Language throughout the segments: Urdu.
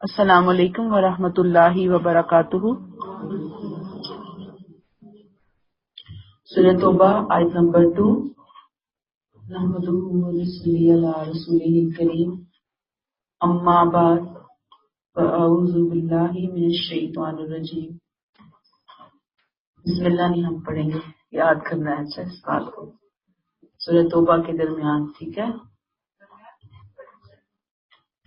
السلام علیکم ورحمۃ اللہ وبرکاتہ۔ سورۃ توبہ آیت نمبر 2۔ نحمدہ ونصلی علی رسولہ الکریم، اما بعد فاعوذ باللہ من الشیطان الرجیم۔ بسم اللہ نہیں ہم پڑھیں گے، یاد کرنا ہے اچھا اس بات کو، سورۃ توبہ کے درمیان، ٹھیک ہے۔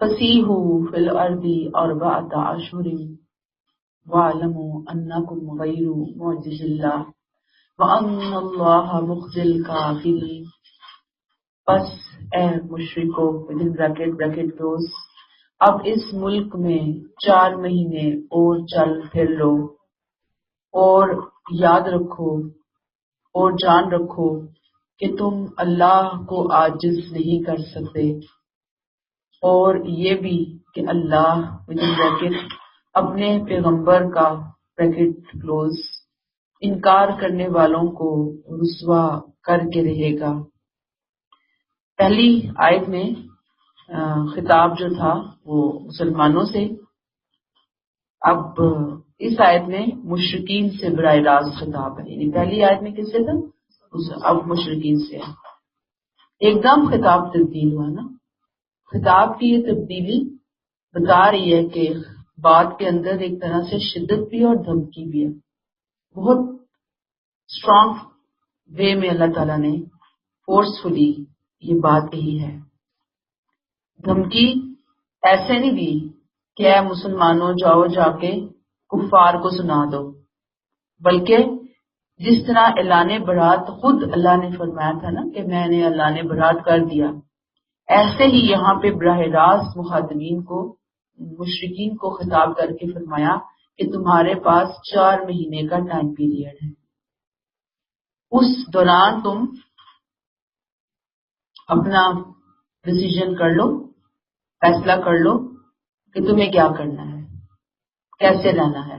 فسیحوا فی الارض اربعۃ اشہر واعلموا انکم غیر معجز اللہ وَأَنَّ اللَّهَ مُخْزِي الْكَافِرِينَ۔ پس اے مشرکو بریکٹ کلوز، اب اس ملک میں 4 مہینے اور چل پھر لو، اور یاد رکھو اور جان رکھو کہ تم اللہ کو عاجز نہیں کر سکتے، اور یہ بھی کہ اللہ بریکٹ اپنے پیغمبر کا بریکٹ کلوز انکار کرنے والوں کو رسوا کر کے رہے گا۔ پہلی آیت میں خطاب جو تھا وہ مسلمانوں سے، اب اس آیت میں مشرکین سے براہ راست خطاب ہے، یعنی پہلی آیت میں کس سے تھا، اب مشرکین سے ہے۔ ایک دم خطاب تبدیل ہوا نا۔ خطاب کی یہ تبدیلی بتا رہی ہے کہ بات کے اندر ایک طرح سے شدت بھی اور دھمکی بھی ہے۔ بہت اسٹرانگ وے میں اللہ تعالیٰ نے فورسفلی یہ بات کہی ہے۔ دھمکی ایسے نہیں دی کہ اے مسلمانوں جاؤ جا کے کفار کو سنا دو، بلکہ جس طرح اعلان برات خود اللہ نے فرمایا تھا نا کہ میں نے اعلان برات کر دیا، ایسے ہی یہاں پہ براہ راست مخاطبین کو، مشرکین کو خطاب کر کے فرمایا کہ تمہارے پاس 4 مہینے کا ٹائم پیریڈ ہے، اس دوران تم اپنا ڈیسیژن کر لو، فیصلہ کر لو کہ تمہیں کیا کرنا ہے، کیسے رہنا ہے۔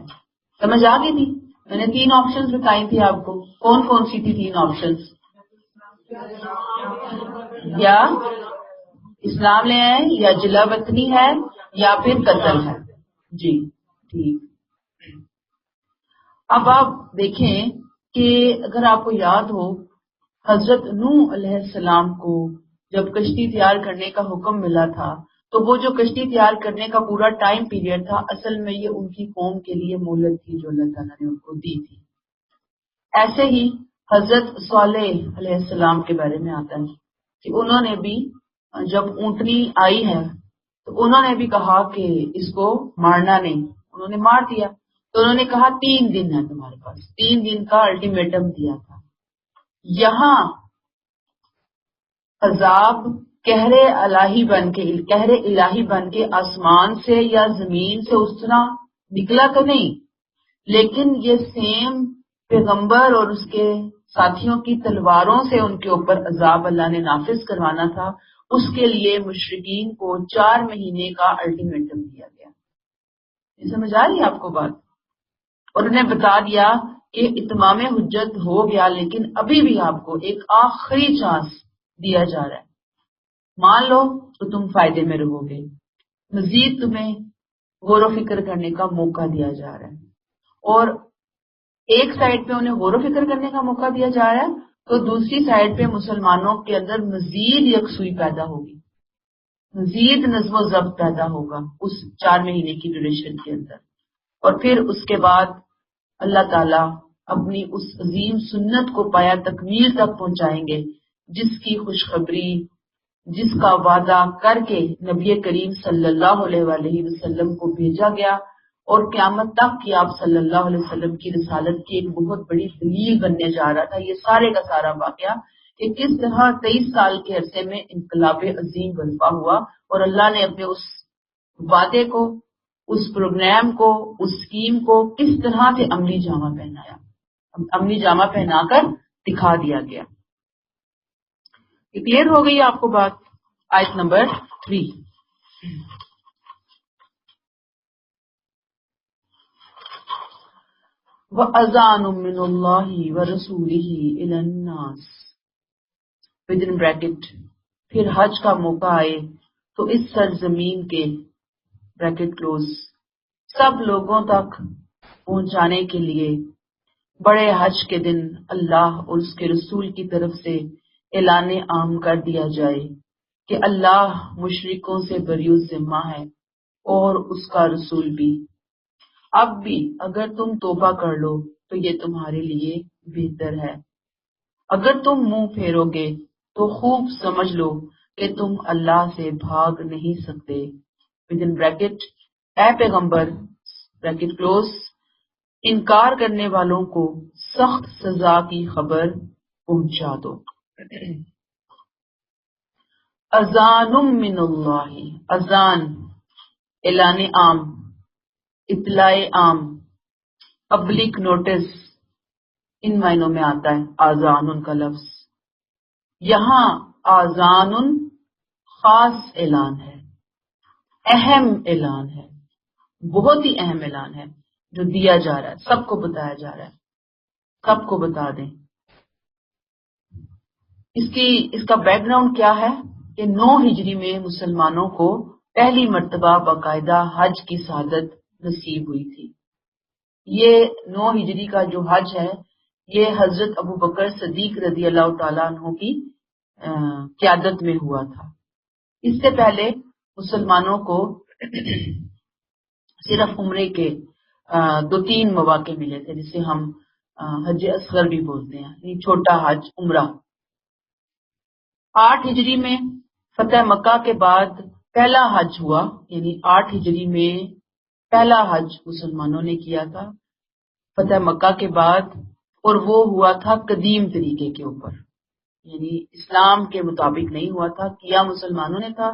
سمجھ آ گئی تھی؟ میں نے 3 آپشنز بتائی تھی آپ کو، کون کون سی تھی 3 آپشنز؟ یا اسلام لے آئے، یا جلا وطنی ہے، یا پھر قتل ہے۔ جی ٹھیک۔ اب آپ دیکھیں کہ اگر آپ کو یاد ہو، حضرت نوح علیہ السلام کو جب کشتی تیار کرنے کا حکم ملا تھا، تو وہ جو کشتی تیار کرنے کا پورا ٹائم پیریڈ تھا، اصل میں یہ ان کی قوم کے لیے مہلت تھی جو اللہ تعالیٰ نے ان کو دی تھی۔ ایسے ہی حضرت صالح علیہ السلام کے بارے میں آتا ہے کہ انہوں نے بھی جب اونٹنی آئی ہے تو انہوں نے بھی کہا کہ اس کو مارنا نہیں، انہوں نے مار دیا۔ تو انہوں نے کہا 3 دن ہے تمہارے پاس، 3 دن کا الٹیمیٹم دیا تھا۔ یہاں عذاب قہر الہی بن کے آسمان سے یا زمین سے اس طرح نکلا تو نہیں، لیکن یہ سیم پیغمبر اور اس کے ساتھیوں کی تلواروں سے ان کے اوپر عذاب اللہ نے نافذ کروانا تھا۔ اس کے لیے مشرکین کو 4 مہینے کا الٹیمیٹم دیا گیا۔ یہ سمجھ آ رہی ہے آپ کو بات؟ اور انہیں بتا دیا کہ اتمام حجت ہو گیا، لیکن ابھی بھی آپ کو ایک آخری چانس دیا جا رہا ہے، مان لو تو تم فائدے میں رہو گے، مزید تمہیں غور و فکر کرنے کا موقع دیا جا رہا ہے۔ اور ایک سائڈ پہ انہیں غور و فکر کرنے کا موقع دیا جا رہا ہے، تو دوسری سائڈ پہ مسلمانوں کے اندر مزید یکسوئی پیدا ہوگی، مزید نظم و ضبط پیدا ہوگا اس 4 مہینے کی ڈیوریشن کے اندر۔ اور پھر اس کے بعد اللہ تعالیٰ اپنی اس عظیم سنت کو پایا تکمیل تک پہنچائیں گے، جس کی خوشخبری، جس کا وعدہ کر کے نبی کریم صلی اللہ علیہ وآلہ وسلم کو بھیجا گیا، اور قیامت تک کی آپ صلی اللہ علیہ وسلم کی رسالت کی ایک بہت بڑی دلیل بننے جا رہا تھا یہ سارے کا سارا واقعہ، کہ کس طرح 23 سال کے عرصے میں انقلاب عظیم برپا ہوا، اور اللہ نے اپنے اس وعدے کو، اس پروگرام کو، اس اسکیم کو کس طرح سے عملی جامہ پہنا کر دکھا دیا گیا۔ یہ کلیئر ہو گئی آپ کو بات؟ آیت نمبر 3۔ وَأَذَانٌ مِّنَ اللَّهِ وَرَسُولِهِ إِلَى النَّاسِ within bracket پھر حج کا موقع آئے تو اس سرزمین کے بریکٹ کلوز سب لوگوں تک پہنچانے کے لیے بڑے حج کے دن اللہ اور اس کے رسول کی طرف سے اعلان عام کر دیا جائے کہ اللہ مشرکوں سے بری ذمہ ہے اور اس کا رسول بھی۔ اب بھی اگر تم توبہ کر لو تو یہ تمہارے لیے بہتر ہے، اگر تم منہ پھیرو گے تو خوب سمجھ لو کہ تم اللہ سے بھاگ نہیں سکتے۔ within bracket اے پیغمبر بریکٹ کلوز انکار کرنے والوں کو سخت سزا کی خبر پہنچا دو۔ اذان من اللہ، اذان اعلان عام، اطلاع عام، پبلک نوٹس، ان معنوں میں آتا ہے آذان کا لفظ۔ یہاں آذان خاص اعلان ہے، اہم اعلان ہے، بہت ہی اہم اعلان ہے جو دیا جا رہا ہے، سب کو بتایا جا رہا ہے، سب کو بتا دیں۔ اس کا بیک گراؤنڈ کیا ہے کہ 9 ہجری میں مسلمانوں کو پہلی مرتبہ باقاعدہ حج کی سعادت نصیب ہوئی تھی۔ یہ 9 ہجری کا جو حج ہے یہ حضرت ابو بکر صدیق رضی اللہ تعالیٰ عنہ کی قیادت میں ہوا تھا۔ اس سے پہلے مسلمانوں کو صرف عمرے کے 2-3 مواقع ملے تھے، جسے ہم حج اصغر بھی بولتے ہیں، یعنی چھوٹا حج عمرہ۔ 8 ہجری میں فتح مکہ کے بعد پہلا حج ہوا، یعنی 8 ہجری میں پہلا حج مسلمانوں نے کیا تھا فتح مکہ کے بعد، اور وہ ہوا تھا قدیم طریقے کے اوپر، یعنی اسلام کے مطابق نہیں ہوا تھا، کیا مسلمانوں نے تھا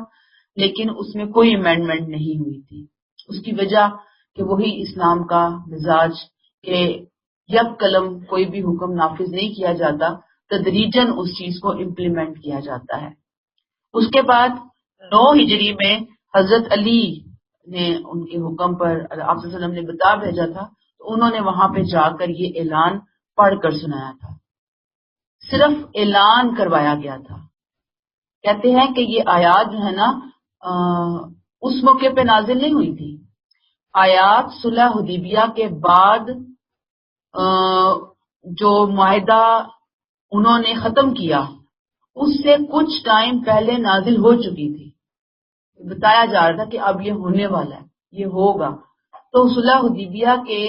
لیکن اس میں کوئی امینڈمنٹ نہیں ہوئی تھی۔ اس کی وجہ کہ وہی اسلام کا مزاج کہ یک قلم کوئی بھی حکم نافذ نہیں کیا جاتا، تدریجاً اس چیز کو امپلیمنٹ کیا جاتا ہے۔ اس کے بعد 9 ہجری میں حضرت علی نے ان کے حکم پر آپ صلی اللہ علیہ وسلم نے بتا بھیجا تھا، تو انہوں نے وہاں پہ جا کر یہ اعلان پڑھ کر سنایا تھا، صرف اعلان کروایا گیا تھا۔ کہتے ہیں کہ یہ آیات جو ہے نا اس موقع پہ نازل نہیں ہوئی تھی، آیات صلح حدیبیہ کے بعد جو معاہدہ انہوں نے ختم کیا اس سے کچھ ٹائم پہلے نازل ہو چکی تھی، بتایا جا رہا تھا کہ اب یہ ہونے والا ہے، یہ ہوگا۔ تو صلح حدیبیہ کے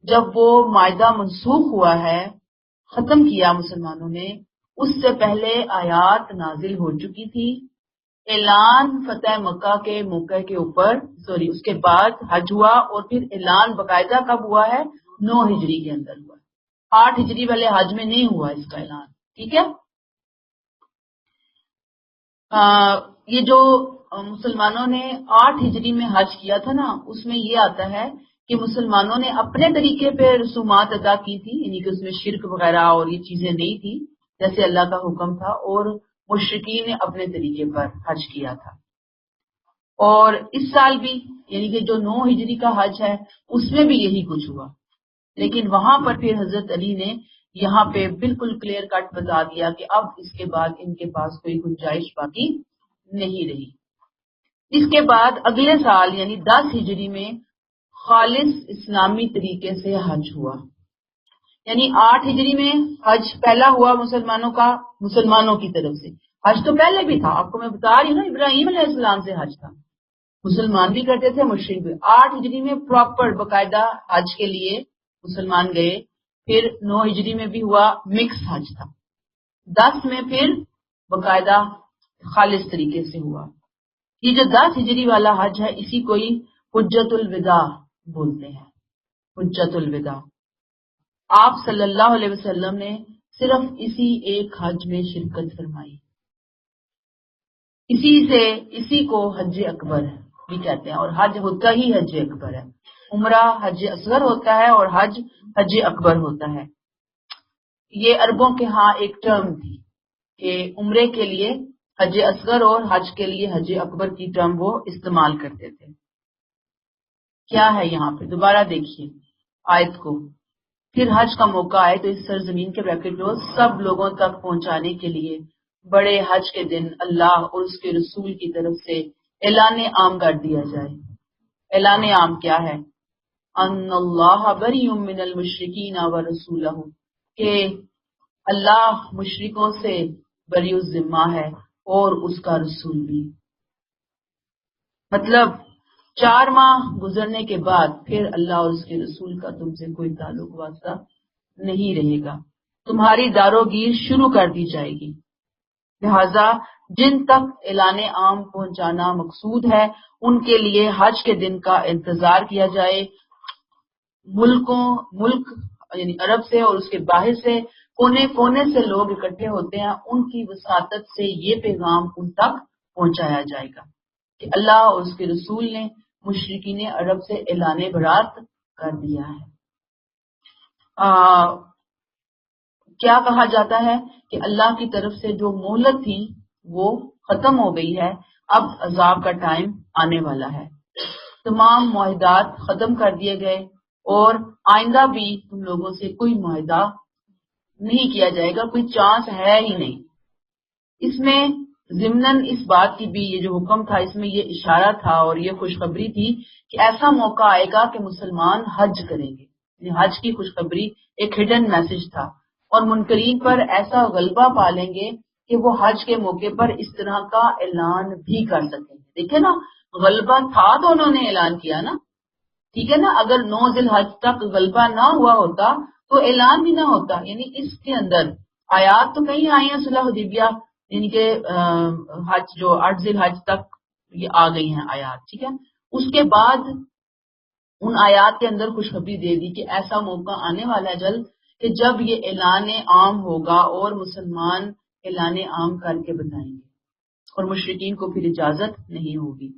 جب وہ معاہدہ منسوخ ہوا ہے، ختم کیا مسلمانوں نے، اس سے پہلے آیات نازل ہو چکی تھی۔ اعلان فتح مکہ کے موقع کے اوپر اس کے بعد حج ہوا، اور پھر اعلان باقاعدہ کب ہوا ہے؟ 9 ہجری کے اندر ہوا، 8 ہجری والے حج میں نہیں ہوا اس کا اعلان، ٹھیک ہے۔ یہ جو مسلمانوں نے 8 ہجری میں حج کیا تھا نا، اس میں یہ آتا ہے کہ مسلمانوں نے اپنے طریقے پہ رسومات ادا کی تھی، یعنی کہ اس میں شرک وغیرہ اور یہ چیزیں نہیں تھی جیسے اللہ کا حکم تھا، اور مشرکین نے اپنے طریقے پر حج کیا تھا۔ اور اس سال بھی یعنی کہ جو 9 ہجری کا حج ہے اس میں بھی یہی کچھ ہوا، لیکن وہاں پر پھر حضرت علی نے یہاں پہ بالکل کلیئر کٹ بتا دیا کہ اب اس کے بعد ان کے پاس کوئی گنجائش باقی نہیں رہی۔ اس کے بعد اگلے سال یعنی 10 ہجری میں خالص اسلامی طریقے سے حج ہوا، یعنی 8 ہجری میں حج پہلا ہوا مسلمانوں کی طرف سے۔ حج تو پہلے بھی تھا، آپ کو میں بتا رہی ہوں نا، ابراہیم علیہ السلام سے حج تھا، مسلمان بھی کرتے تھے مشرک بھی۔ 8 ہجری میں پراپر باقاعدہ حج کے لیے مسلمان گئے، پھر 9 ہجری میں بھی ہوا، مکس حج تھا، 10 میں پھر باقاعدہ خالص طریقے سے ہوا۔ یہ جو 10 ہجری والا حج ہے اسی کو ہی حجت الوداع بولتے ہیں، حجت الوداع۔ آپ صلی اللہ علیہ وسلم نے صرف اسی ایک حج میں شرکت فرمائی، اسی کو حج اکبر بھی کہتے ہیں، اور حج ہوتا ہی حج اکبر ہے۔ عمرہ حج اصغر ہوتا ہے اور حج اکبر ہوتا ہے۔ یہ عربوں کے ہاں ایک ٹرم تھی کہ عمرے کے لیے حج اصغر اور حج کے لیے حج اکبر کی ٹرم وہ استعمال کرتے تھے۔ کیا ہے یہاں پہ دوبارہ دیکھیے آیت کو، پھر حج کا موقع آئے تو اس سرزمین کے بریکٹ کو سب لوگوں تک پہنچانے کے لیے بڑے حج کے دن اللہ اور اس کے رسول کی طرف سے اعلان عام کر دیا جائے۔ اعلان عام کیا ہے؟ ان اللہ بری من المشرکین ورسولہ، کہ اللہ مشرکوں سے بری الذمہ ہے اور اس کا رسول بھی۔ مطلب 4 ماہ گزرنے کے بعد پھر اللہ اور اس کے رسول کا تم سے کوئی تعلق واسطہ نہیں رہے گا، تمہاری داروگیر شروع کر دی جائے گی۔ لہذا جن تک اعلان عام پہنچانا مقصود ہے ان کے لیے حج کے دن کا انتظار کیا جائے۔ ملک یعنی عرب سے اور اس کے باہر سے کونے کونے سے لوگ اکٹھے ہوتے ہیں، ان کی وساطت سے یہ پیغام ان تک پہنچایا جائے گا کہ اللہ اور اس کے رسول نے مشرکین عرب سے اعلان برات کر دیا ہے۔ کیا کہا جاتا ہے کہ اللہ کی طرف سے جو مہلت تھی وہ ختم ہو گئی ہے، اب عذاب کا ٹائم آنے والا ہے۔ تمام معاہدات ختم کر دیے گئے اور آئندہ بھی تم لوگوں سے کوئی معاہدہ نہیں کیا جائے گا، کوئی چانس ہے ہی نہیں۔ اس میں ضمناً اس بات کی بھی، یہ جو حکم تھا اس میں یہ اشارہ تھا اور یہ خوشخبری تھی کہ ایسا موقع آئے گا کہ مسلمان حج کریں گے، یعنی حج کی خوشخبری ایک ہڈن میسج تھا، اور منکرین پر ایسا غلبہ پا لیں گے کہ وہ حج کے موقع پر اس طرح کا اعلان بھی کر سکیں گے۔ دیکھیں نا، غلبہ تھا تو انہوں نے اعلان کیا نا، ٹھیک ہے نا۔ اگر 9 ذی الحج تک غلبہ نہ ہوا ہوتا تو اعلان بھی نہ ہوتا۔ یعنی اس کے اندر آیات تو کہیں آئی ہیں صلح حدیبیہ، یعنی کہ حج جو 8 ذی الحج تک یہ آ گئی ہیں آیات، ٹھیک ہے۔ اس کے بعد ان آیات کے اندر خوشخبری دے دی کہ ایسا موقع آنے والا ہے جلد کہ جب یہ اعلان عام ہوگا اور مسلمان اعلان عام کر کے بتائیں گے اور مشرکین کو پھر اجازت نہیں ہوگی۔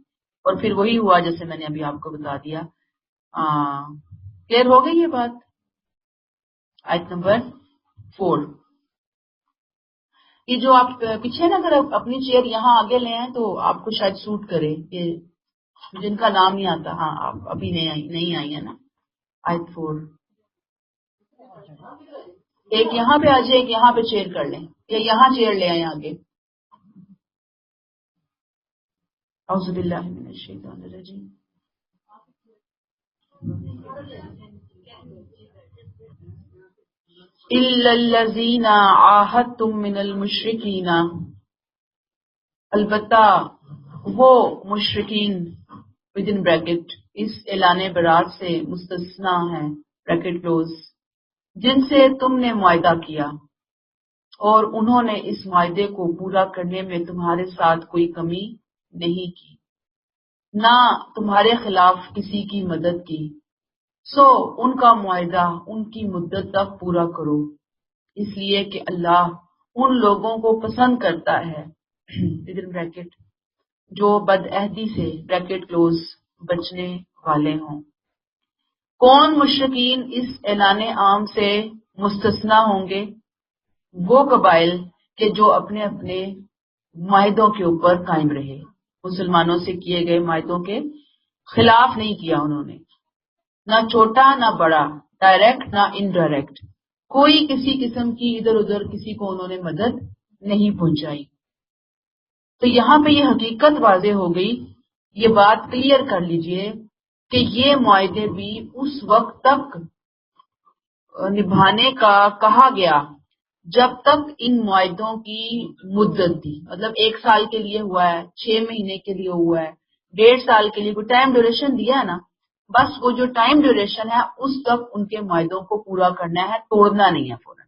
اور پھر وہی ہوا جیسے میں نے ابھی آپ کو بتا دیا۔ کلیئر ہو گئی یہ بات؟ آیت نمبر 4۔ یہ جو آپ پیچھے نا اگر اپنی چیئر یہاں آگے لے آئیں تو آپ کو شاید سوٹ کرے، کہ جن کا نام نہیں آتا، ہاں آپ ابھی نہیں آئی ہے نا۔ آیت 4، ایک یہاں پہ آ جائے، ایک یہاں پہ چیئر کر لیں، یا یہاں چیئر لے آئیں آگے۔ اعوذ باللہ من الشیطان الرجیم۔ الا الذین عاہدتم من المشرکین، البتہ وہ مشرکین ودن بریکٹ اس اعلان برات سے مستثنا ہیں، بریکٹ کلوز، جن سے تم نے معاہدہ کیا اور انہوں نے اس معاہدے کو پورا کرنے میں تمہارے ساتھ کوئی کمی نہیں کی، نہ تمہارے خلاف کسی کی مدد کی، سو ان کا معاہدہ ان کی مدت تک پورا کرو، اس لیے کہ اللہ ان لوگوں کو پسند کرتا ہے بریکٹ جو بد عہدی سے بریکٹ کلوز بچنے والے ہوں۔ کون مشرکین اس اعلان عام سے مستثنا ہوں گے؟ وہ قبائل کہ جو اپنے اپنے معاہدوں کے اوپر قائم رہے، مسلمانوں سے کیے گئے معاہدوں کے خلاف نہیں کیا انہوں نے، نہ چھوٹا نہ بڑا، ڈائریکٹ نہ انڈائریکٹ، کوئی کسی قسم کی ادھر ادھر کسی کو انہوں نے مدد نہیں پہنچائی۔ تو یہاں پہ یہ حقیقت واضح ہو گئی، یہ بات کلیئر کر لیجئے کہ یہ معاہدے بھی اس وقت تک نبھانے کا کہا گیا جب تک ان معاہدوں کی مدت تھی، مطلب 1 سال کے لیے ہوا ہے، 6 مہینے کے لیے ہوا ہے، 1.5 سال کے لیے، کوئی ٹائم ڈیوریشن دیا ہے نا، بس وہ جو ٹائم ڈیوریشن ہے اس تک ان کے معاہدوں کو پورا کرنا ہے، توڑنا نہیں ہے فوراً۔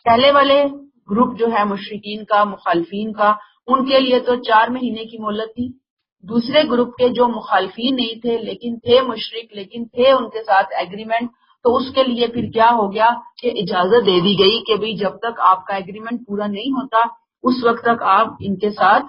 پہلے والے گروپ جو ہے مشرکین کا، مخالفین کا، ان کے لیے تو 4 مہینے کی مہلت تھی۔ دوسرے گروپ کے جو مخالفین نہیں تھے لیکن تھے مشرک، لیکن تھے ان کے ساتھ ایگریمنٹ، تو اس کے لیے پھر کیا ہو گیا کہ اجازت دے دی گئی کہ بھئی جب تک آپ کا ایگریمنٹ پورا نہیں ہوتا اس وقت تک آپ ان کے ساتھ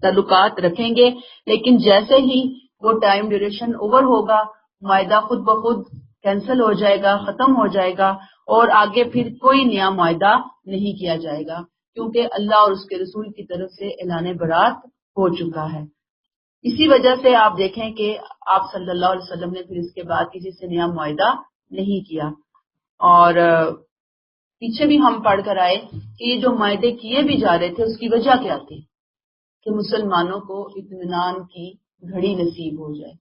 تعلقات رکھیں گے، لیکن جیسے ہی وہ ٹائم ڈیوریشن اوور ہوگا معاہدہ خود بخود کینسل ہو جائے گا، ختم ہو جائے گا، اور آگے پھر کوئی نیا معاہدہ نہیں کیا جائے گا، کیونکہ اللہ اور اس کے رسول کی طرف سے اعلان برات ہو چکا ہے۔ اسی وجہ سے آپ دیکھیں کہ آپ صلی اللہ علیہ وسلم نے پھر اس کے بعد کسی سے نیا معاہدہ نہیں کیا، اور پیچھے بھی ہم پڑھ کر آئے کہ یہ جو معاہدے کیے بھی جا رہے تھے اس کی وجہ کیا تھی کہ مسلمانوں کو اطمینان کی گھڑی نصیب ہو جائے،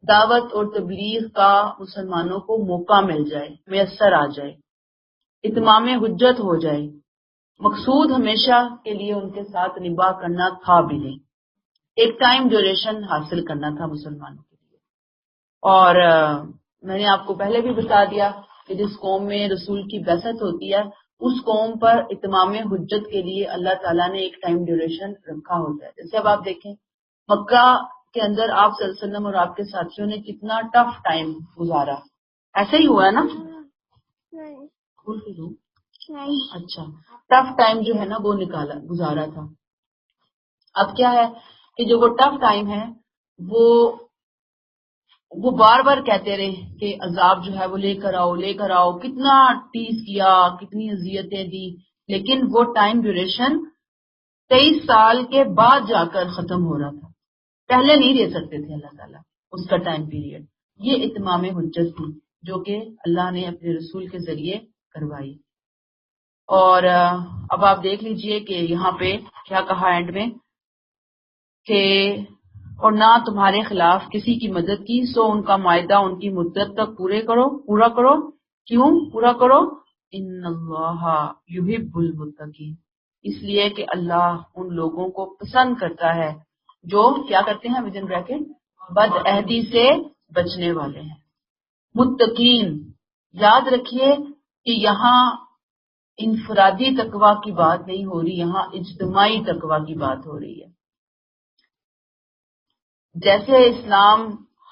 دعوت اور تبلیغ کا مسلمانوں کو موقع مل جائے، میسر آ جائے، اتمام حجت ہو جائے۔ مقصود ہمیشہ کے لیے ان کے ساتھ نباہ کرنا تھا بھی نہیں، ایک ٹائم ڈیوریشن حاصل کرنا تھا مسلمانوں کے لیے۔ اور میں نے آپ کو پہلے بھی بتا دیا کہ جس قوم میں رسول کی بعثت ہوتی ہے اس قوم پر اتمام حجت کے لیے اللہ تعالیٰ نے ایک ٹائم ڈیوریشن رکھا ہوتا ہے۔ جیسے اب آپ دیکھیں مکہ کے اندر آپ صلی اللہ علیہ وسلم اور آپ کے ساتھیوں نے کتنا ٹف ٹائم گزارا، ایسے ہی ہوا ہے نا؟ اچھا، ٹف ٹائم جو ہے نا وہ گزارا تھا۔ اب کیا ہے کہ جو وہ ٹف ٹائم ہے وہ بار بار کہتے رہے کہ عذاب جو ہے وہ لے کر آؤ، کتنا ٹیز کیا، کتنی اذیتیں دی، لیکن وہ ٹائم ڈیوریشن 23 سال کے بعد جا کر ختم ہو رہا تھا، پہلے نہیں دے سکتے تھے اللہ تعالیٰ اس کا ٹائم پیریڈ۔ یہ اتمام حجت تھی جو کہ اللہ نے اپنے رسول کے ذریعے کروائی۔ اور اب آپ دیکھ لیجئے کہ یہاں پہ کیا کہا اینڈ میں کہ اور نہ تمہارے خلاف کسی کی مدد کی، سو ان کا معاہدہ ان کی مدت تک پورا کرو۔ کیوں پورا کرو؟ ان اللہ یحب المتقین، اس لیے کہ اللہ ان لوگوں کو پسند کرتا ہے جو کیا کرتے ہیں ودن بریکٹ بد عہدی سے بچنے والے ہیں۔ متقین، یاد رکھیے کہ یہاں انفرادی تقوی کی بات نہیں ہو رہی، یہاں اجتماعی تقوی کی بات ہو رہی ہے۔ جیسے اسلام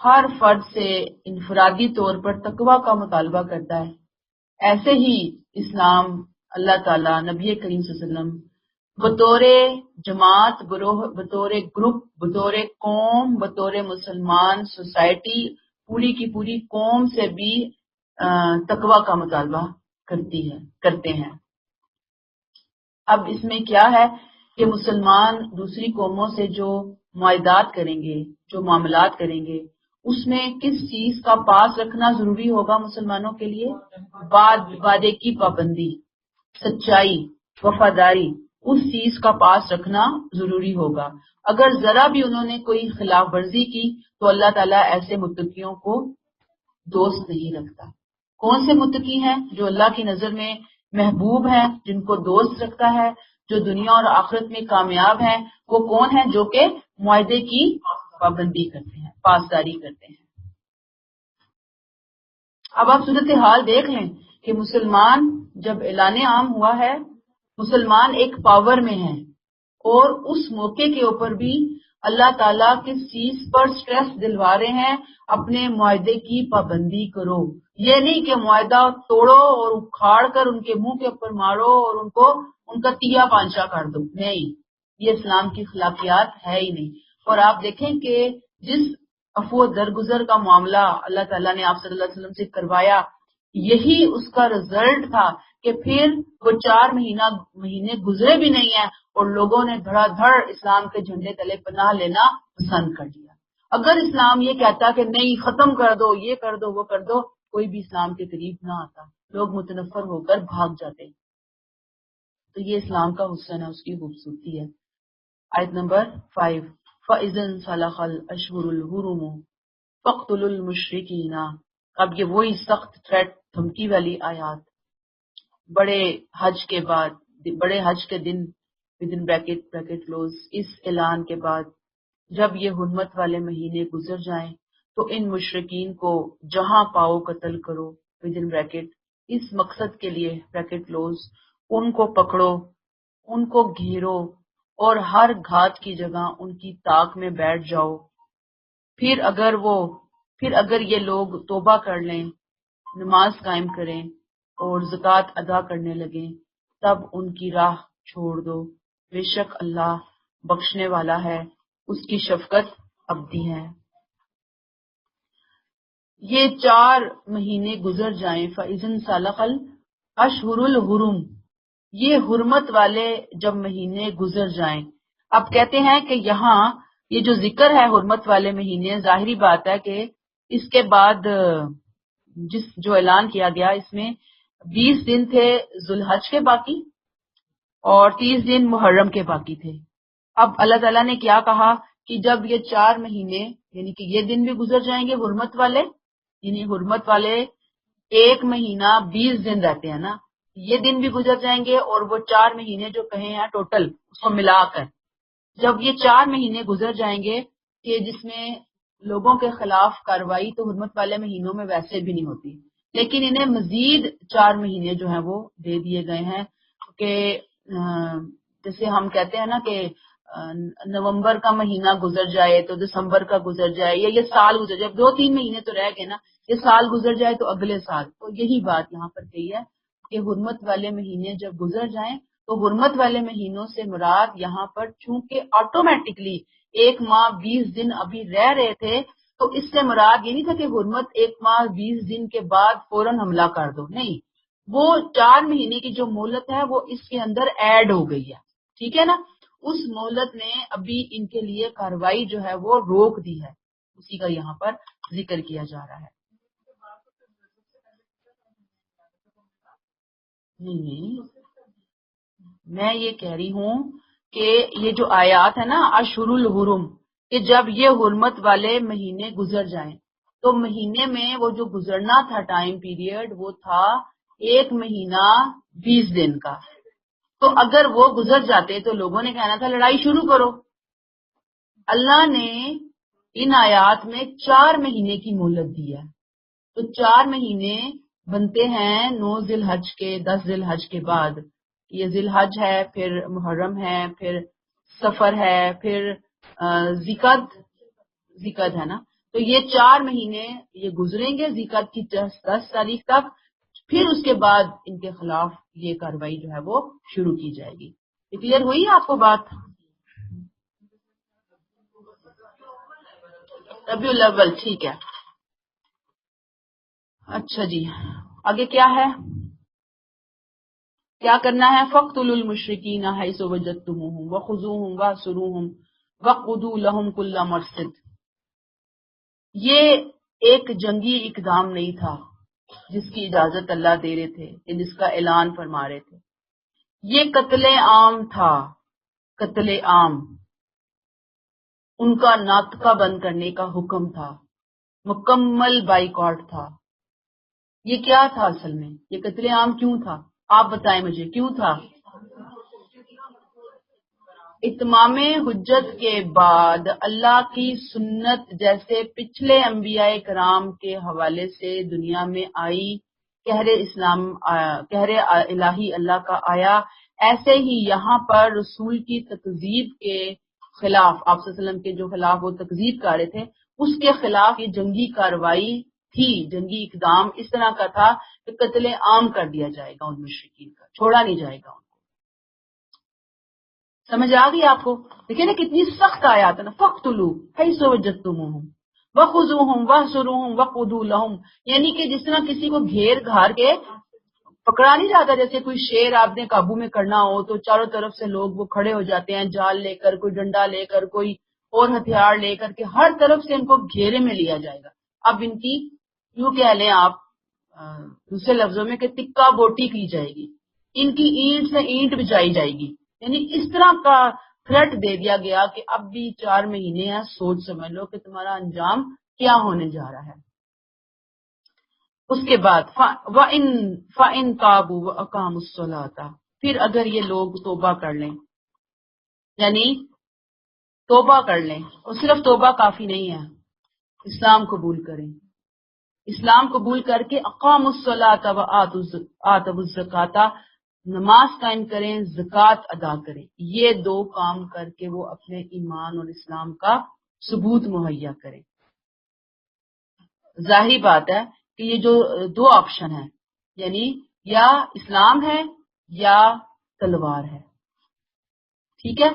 ہر فرد سے انفرادی طور پر تقوی کا مطالبہ کرتا ہے، ایسے ہی اسلام اللہ تعالیٰ نبی کریم صلی اللہ علیہ وسلم بطور جماعت، بطور گروپ، بطور قوم، بطور مسلمان سوسائٹی، پوری کی پوری قوم سے بھی تقوی کا مطالبہ کرتے ہیں۔ اب اس میں کیا ہے کہ مسلمان دوسری قوموں سے جو معاہدات کریں گے، جو معاملات کریں گے، اس میں کس چیز کا پاس رکھنا ضروری ہوگا مسلمانوں کے لیے؟ وعدے کی پابندی، سچائی، وفاداری، اس چیز کا پاس رکھنا ضروری ہوگا۔ اگر ذرا بھی انہوں نے کوئی خلاف ورزی کی تو اللہ تعالیٰ ایسے متقیوں کو دوست نہیں رکھتا۔ کون سے متقی ہیں؟ جو اللہ کی نظر میں محبوب ہیں، جن کو دوست رکھتا ہے، جو دنیا اور آخرت میں کامیاب ہیں۔ وہ کون ہیں؟ جو کہ معاہدے کی پابندی کرتے ہیں، پاسداری کرتے ہیں۔ اب آپ صورتحال دیکھ لیں کہ مسلمان جب اعلان عام ہوا ہے، مسلمان ایک پاور میں ہیں، اور اس موقع کے اوپر بھی اللہ تعالیٰ کس چیز پر سٹریس دلوا رہے ہیں؟ اپنے معاہدے کی پابندی کرو۔ یہ نہیں کہ معاہدہ توڑو اور اکھاڑ کر ان کے منہ کے اوپر مارو اور ان کا تیا پانچا کر دو، نہیں، یہ اسلام کی اخلاقیات ہے ہی نہیں۔ اور آپ دیکھیں کہ جس عفو درگزر کا معاملہ اللہ تعالیٰ نے آپ صلی اللہ علیہ وسلم سے کروایا، یہی اس کا رزلٹ تھا کہ پھر وہ 4 مہینے گزرے بھی نہیں ہیں اور لوگوں نے دھڑا دھڑ اسلام کے جھنڈے تلے پناہ لینا پسند کر لیا۔ اگر اسلام یہ کہتا کہ نہیں، ختم کر دو، یہ کر دو، وہ کر دو، کوئی بھی اسلام کے قریب نہ آتا، لوگ متنفر ہو کر بھاگ جاتے۔ تو یہ اسلام کا حسن ہے، اس کی خوبصورتی ہے۔ آیت نمبر 5، فَإِذَا انْسَلَخَ الْأَشْهُرُ الْحُرُمُ فَاقْتُلُوا الْمُشْرِكِينَ۔ اب یہ وہی سخت تھریٹ، دھمکی والی آیات، بڑے حج کے دن ودن بریکٹ کلوز، اس اعلان کے بعد جب یہ حرمت والے مہینے گزر جائیں تو ان مشرکین کو جہاں پاؤ قتل کرو، ودن بریکٹ، اس مقصد کے لیے بریکٹ کلوز، ان کو پکڑو، ان کو گھیرو اور ہر گھات کی جگہ ان کی طاق میں بیٹھ جاؤ۔ پھر اگر یہ لوگ توبہ کر لیں، نماز قائم کریں اور زکوٰۃ ادا کرنے لگیں، تب ان کی راہ چھوڑ دو، بے شک اللہ بخشنے والا ہے، اس کی شفقت ابدی ہے۔ یہ 4 مہینے گزر جائیں، فَإِذَا انْسَلَخَ الْأَشْهُرُ الْحُرُمُ، یہ حرمت والے جب مہینے گزر جائیں۔ اب کہتے ہیں کہ یہاں یہ جو ذکر ہے حرمت والے مہینے، ظاہری بات ہے کہ اس کے بعد جو اعلان کیا گیا اس میں 20 دن تھے ذوالحج کے باقی اور 30 دن محرم کے باقی تھے۔ اب اللہ تعالیٰ نے کیا کہا کہ جب یہ 4 مہینے یعنی کہ یہ دن بھی گزر جائیں گے حرمت والے، یعنی حرمت والے 1 مہینہ 20 دن رہتے ہیں نا، یہ دن بھی گزر جائیں گے اور وہ 4 مہینے جو کہے ہیں ٹوٹل اس کو ملا کر جب یہ 4 مہینے گزر جائیں گے کہ جس میں لوگوں کے خلاف کارروائی تو حرمت والے مہینوں میں ویسے بھی نہیں ہوتی، لیکن انہیں مزید 4 مہینے جو ہیں وہ دے دیے گئے ہیں کہ جیسے ہم کہتے ہیں نا کہ نومبر کا مہینہ گزر جائے تو دسمبر کا گزر جائے یا یہ سال گزر جائے، 2-3 مہینے تو رہ گئے نا، یہ سال گزر جائے تو اگلے سال، تو یہی بات یہاں پر کہی ہے کہ حرمت والے مہینے جب گزر جائیں تو حرمت والے مہینوں سے مراد یہاں پر چونکہ آٹومیٹکلی 1 ماہ 20 دن ابھی رہ رہے تھے تو اس سے مراد یہ نہیں تھا کہ حرمت 1 ماہ 20 دن کے بعد فوراً حملہ کر دو، نہیں، وہ 4 مہینے کی جو مہلت ہے وہ اس کے اندر ایڈ ہو گئی ہے، ٹھیک ہے نا، اس مہلت نے ابھی ان کے لیے کارروائی جو ہے وہ روک دی ہے، اسی کا یہاں پر ذکر کیا جا رہا ہے۔ نہیں، میں یہ کہہ رہی ہوں کہ یہ جو آیات ہے نا اشہر الحرم، کہ جب یہ حرمت والے مہینے گزر جائیں تو مہینے میں وہ جو گزرنا تھا ٹائم پیریڈ وہ تھا 1 مہینہ 20 دن کا، تو اگر وہ گزر جاتے تو لوگوں نے کہنا تھا لڑائی شروع کرو۔ اللہ نے ان آیات میں 4 مہینے کی مہلت دی ہے، تو 4 مہینے بنتے ہیں 9 ذی الحج کے 10 ذی الحج کے بعد، یہ ذی الحج ہے، پھر محرم ہے، پھر سفر ہے، پھر ذیقعد ہے نا، تو یہ 4 مہینے یہ گزریں گے ذیقعد کی 10 تاریخ تک، پھر اس کے بعد ان کے خلاف یہ کارروائی جو ہے وہ شروع کی جائے گی۔ یہ کلیئر ہوئی آپ کو بات؟ ربیع الاول، ٹھیک ہے، اچھا جی، آگے کیا ہے، کیا کرنا ہے؟ فَاقْتُلُوا الْمُشْرِكِينَ حَيْثُ وَجَدتُّمُوهُمْ وَخُذُوهُمْ وَاحْصُرُوهُمْ وَاقْعُدُوا لَهُمْ كُلَّ مَرْصَدٍ۔ یہ ایک جنگی اقدام نہیں تھا جس کی اجازت اللہ دے رہے تھے کہ جس کا اعلان فرما رہے تھے، یہ قتل عام تھا، قتل عام، ان کا ناطقہ بند کرنے کا حکم تھا، مکمل بائیکاٹ تھا۔ یہ کیا تھا اصل میں؟ یہ قتل عام کیوں تھا؟ آپ بتائیں مجھے کیوں تھا؟ اتمام حجت کے بعد اللہ کی سنت جیسے پچھلے انبیاء کرام کے حوالے سے دنیا میں آئی، قہر الہی اللہ کا آیا، ایسے ہی یہاں پر رسول کی تکذیب کے خلاف، آپ صلی اللہ علیہ وسلم کے جو خلاف وہ تکذیب کر رہے تھے اس کے خلاف یہ جنگی کارروائی تھی، جنگی اقدام اس طرح کا تھا کہ قتل عام کر دیا جائے گا، ان مشرکین کا چھوڑا نہیں جائے گا۔ سمجھ آ گئی آپ کو؟ دیکھیں نا کتنی سخت آیات ہے نا، فَاقْتُلُوا حَيْثُ وَجَدتُّمُوهُمْ وَخُذُوهُمْ وَاحْصُرُوهُمْ وَاقْعُدُوا لَهُمْ، یعنی کہ جس طرح کسی کو گھیر گھار کے پکڑا نہیں جاتا، جیسے کوئی شیر آپ نے قابو میں کرنا ہو تو چاروں طرف سے لوگ وہ کھڑے ہو جاتے ہیں، جال لے کر، کوئی ڈنڈا لے کر، کوئی اور ہتھیار لے کر کے ہر طرف سے ان کو گھیرے میں لیا جائے گا۔ اب ان کی یوں کہہ لیں آپ دوسرے لفظوں میں کہ تکا بوٹی کی جائے گی، ان کی اینٹ سے اینٹ بجائی جائے گی، یعنی اس طرح کا تھریٹ دے دیا گیا کہ اب بھی 4 مہینے ہیں، سوچ سمجھ لو کہ تمہارا انجام کیا ہونے جا رہا ہے۔ اس کے بعد فَإِن تَابُوا وَأَقَامُوا الصَّلَاةَ، پھر اگر یہ لوگ توبہ کر لیں، یعنی توبہ کر لیں، اور صرف توبہ کافی نہیں ہے، اسلام قبول کریں، اسلام قبول کر کے اقاموا الصلاۃ وآتوا الزکاۃ، نماز قائم کریں، زکوٰۃ ادا کریں، یہ 2 کام کر کے وہ اپنے ایمان اور اسلام کا ثبوت مہیا کریں۔ ظاہری بات ہے کہ یہ جو 2 آپشن ہیں، یعنی یا اسلام ہے یا تلوار ہے، ٹھیک ہے،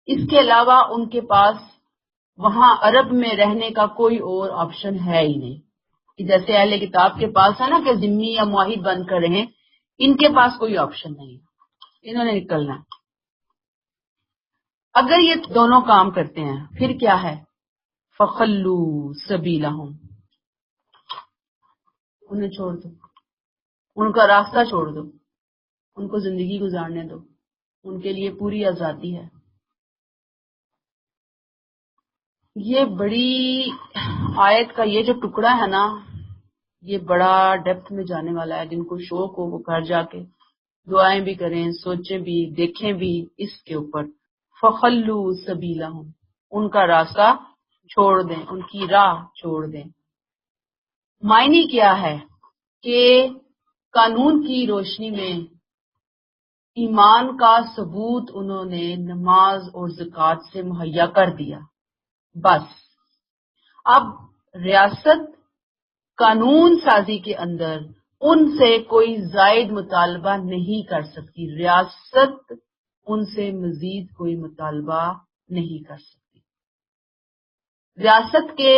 اس کے علاوہ ان کے پاس وہاں عرب میں رہنے کا کوئی اور آپشن ہے ہی نہیں، کہ جیسے اہل کتاب کے پاس ہے نا کہ ذمہ یا معاہد بن کر رہیں، ان کے پاس کوئی آپشن نہیں، انہوں نے نکلنا ہے۔ اگر یہ دونوں کام کرتے ہیں پھر کیا ہے؟ فَخَلُّوا سَبِيلَهُمْ، انہیں چھوڑ دو، ان کا راستہ چھوڑ دو، ان کو زندگی گزارنے دو، ان کے لیے پوری آزادی ہے۔ یہ بڑی آیت کا یہ جو ٹکڑا ہے نا، یہ بڑا ڈیپتھ میں جانے والا ہے۔ جن کو شوق ہو وہ گھر جا کے دعائیں بھی کریں، سوچیں بھی، دیکھیں بھی اس کے اوپر۔ فخلو سبیلہم، ان کا راستہ چھوڑ دیں، ان کی راہ چھوڑ دیں۔ معنی کیا ہے کہ قانون کی روشنی میں ایمان کا ثبوت انہوں نے نماز اور زکوٰۃ سے مہیا کر دیا۔ بس اب ریاست قانون سازی کے اندر ان سے کوئی زائد مطالبہ نہیں کر سکتی، ریاست ان سے مزید کوئی مطالبہ نہیں کر سکتی۔ ریاست کے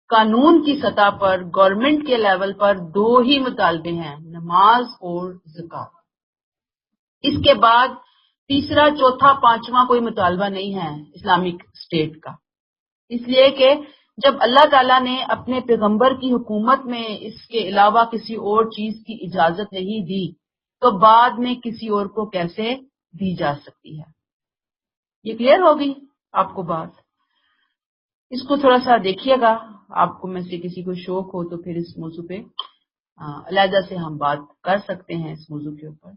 قانون کی سطح پر، گورنمنٹ کے لیول پر دو ہی مطالبے ہیں، نماز اور زکوٰۃ۔ اس کے بعد تیسرا، چوتھا، پانچواں کوئی مطالبہ نہیں ہے اسلامک اسٹیٹ کا، اس لیے کہ جب اللہ تعالیٰ نے اپنے پیغمبر کی حکومت میں اس کے علاوہ کسی اور چیز کی اجازت نہیں دی تو بعد میں کسی اور کو کیسے دی جا سکتی ہے؟ یہ کلیئر ہوگی آپ کو بات؟ اس کو تھوڑا سا دیکھیے گا، آپ کو میں سے کسی کو شوق ہو تو پھر اس موضوع پہ علیحدہ سے ہم بات کر سکتے ہیں اس موضوع کے اوپر۔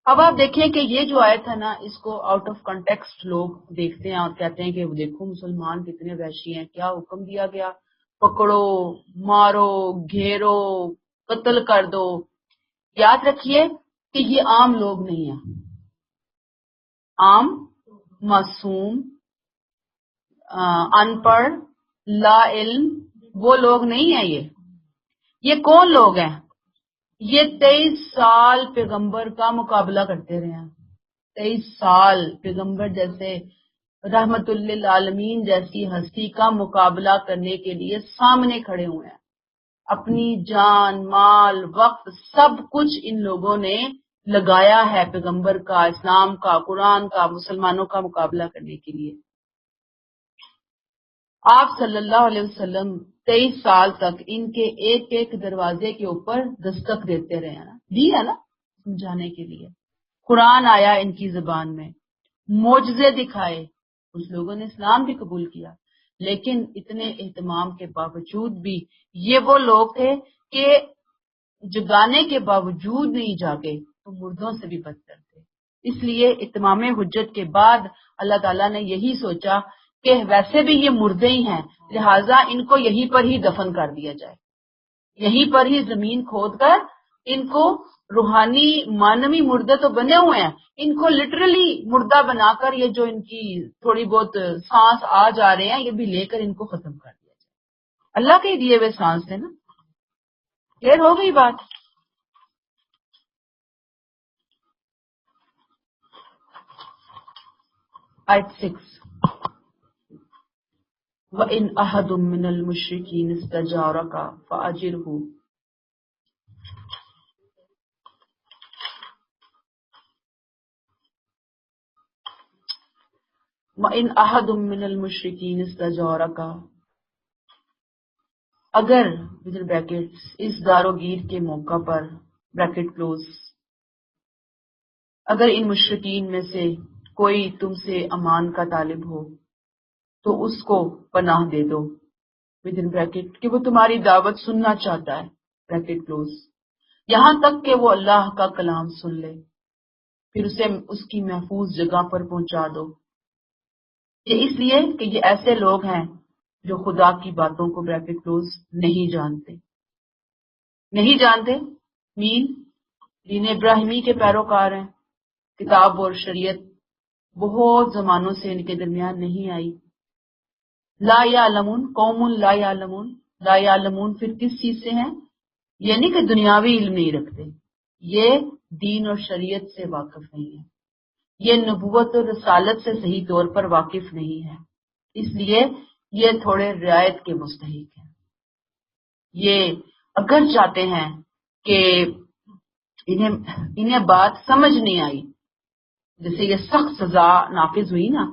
اب آپ دیکھیں کہ یہ جو آیت ہے نا، اس کو آؤٹ آف کنٹیکسٹ لوگ دیکھتے ہیں اور کہتے ہیں کہ دیکھو مسلمان کتنے وحشی ہیں، کیا حکم دیا گیا، پکڑو، مارو، گھیرو، قتل کر دو۔ یاد رکھیے کہ یہ عام لوگ نہیں ہیں، عام، معصوم، ان پڑھ، لا علم، وہ لوگ نہیں ہیں۔ یہ کون لوگ ہیں؟ یہ 23 سال پیغمبر کا مقابلہ کرتے رہے ہیں، 23 سال پیغمبر جیسے رحمت للعالمین جیسی ہستی کا مقابلہ کرنے کے لیے سامنے کھڑے ہوئے ہیں۔ اپنی جان، مال، وقت، سب کچھ ان لوگوں نے لگایا ہے پیغمبر کا، اسلام کا، قرآن کا، مسلمانوں کا مقابلہ کرنے کے لیے۔ آپ صلی اللہ علیہ وسلم 23 سال تک ان کے ایک ایک دروازے کے اوپر دستک دیتے رہے ہیں نا، دی ہے نا سمجھانے کے لیے۔ قرآن آیا ان کی زبان میں، معجزے دکھائے، اس لوگوں نے اسلام بھی قبول کیا، لیکن اتنے اہتمام کے باوجود بھی یہ وہ لوگ تھے کہ جگانے کے باوجود نہیں جاگے تو مردوں سے بھی بدتر تھے۔ اس لیے اتمام حجت کے بعد اللہ تعالیٰ نے یہی سوچا کہ ویسے بھی یہ مردے ہی ہیں، لہٰذا ان کو یہیں پر ہی دفن کر دیا جائے، یہیں پر ہی زمین کھود کر ان کو، روحانی مانوی مردے تو بنے ہوئے ہیں، ان کو لٹرلی مردہ بنا کر یہ جو ان کی تھوڑی بہت سانس آ جا رہے ہیں یہ بھی لے کر ان کو ختم کر دیا جائے۔ اللہ کے دیے ہوئے سانس ہے نا، کلیئر ہو گئی بات؟ آیت 6، وَإِنْ أَحَدٌ مِّنَ الْمُشْرِكِينَ اسْتَجَارَكَ فَأَجِرْهُ وَإِنْ أَحَدٌ مِّنَ الْمُشْرِكِينَ اسْتَجَارَكَ، اگر ودر بریکٹس اس داروگیر کے موقع پر، بریکٹ کلوز، اگر ان مشرکین میں سے کوئی تم سے امان کا طالب ہو تو اس کو پناہ دے دو، ودن بریکٹ کہ وہ تمہاری دعوت سننا چاہتا ہے، بریکٹ کلوز، یہاں تک کہ وہ اللہ کا کلام سن لے، پھر اسے اس کی محفوظ جگہ پر پہنچا دو۔ یہ اس لیے کہ یہ ایسے لوگ ہیں جو خدا کی باتوں کو، بریکٹ کلوز، نہیں جانتے۔ مین دین ابراہیمی کے پیروکار ہیں، کتاب اور شریعت بہت زمانوں سے ان کے درمیان نہیں آئی۔ لا یعلمون، قوم لا یعلمون، لا یعلمون پھر کس چیز سے ہیں؟ یعنی کہ دنیاوی علم نہیں رکھتے، یہ دین اور شریعت سے واقف نہیں ہے، یہ نبوت اور رسالت سے صحیح طور پر واقف نہیں ہے، اس لیے یہ تھوڑے رعایت کے مستحق ہیں۔ یہ اگر چاہتے ہیں کہ انہیں بات سمجھ نہیں آئی، جیسے یہ سخت سزا نافذ ہوئی نا،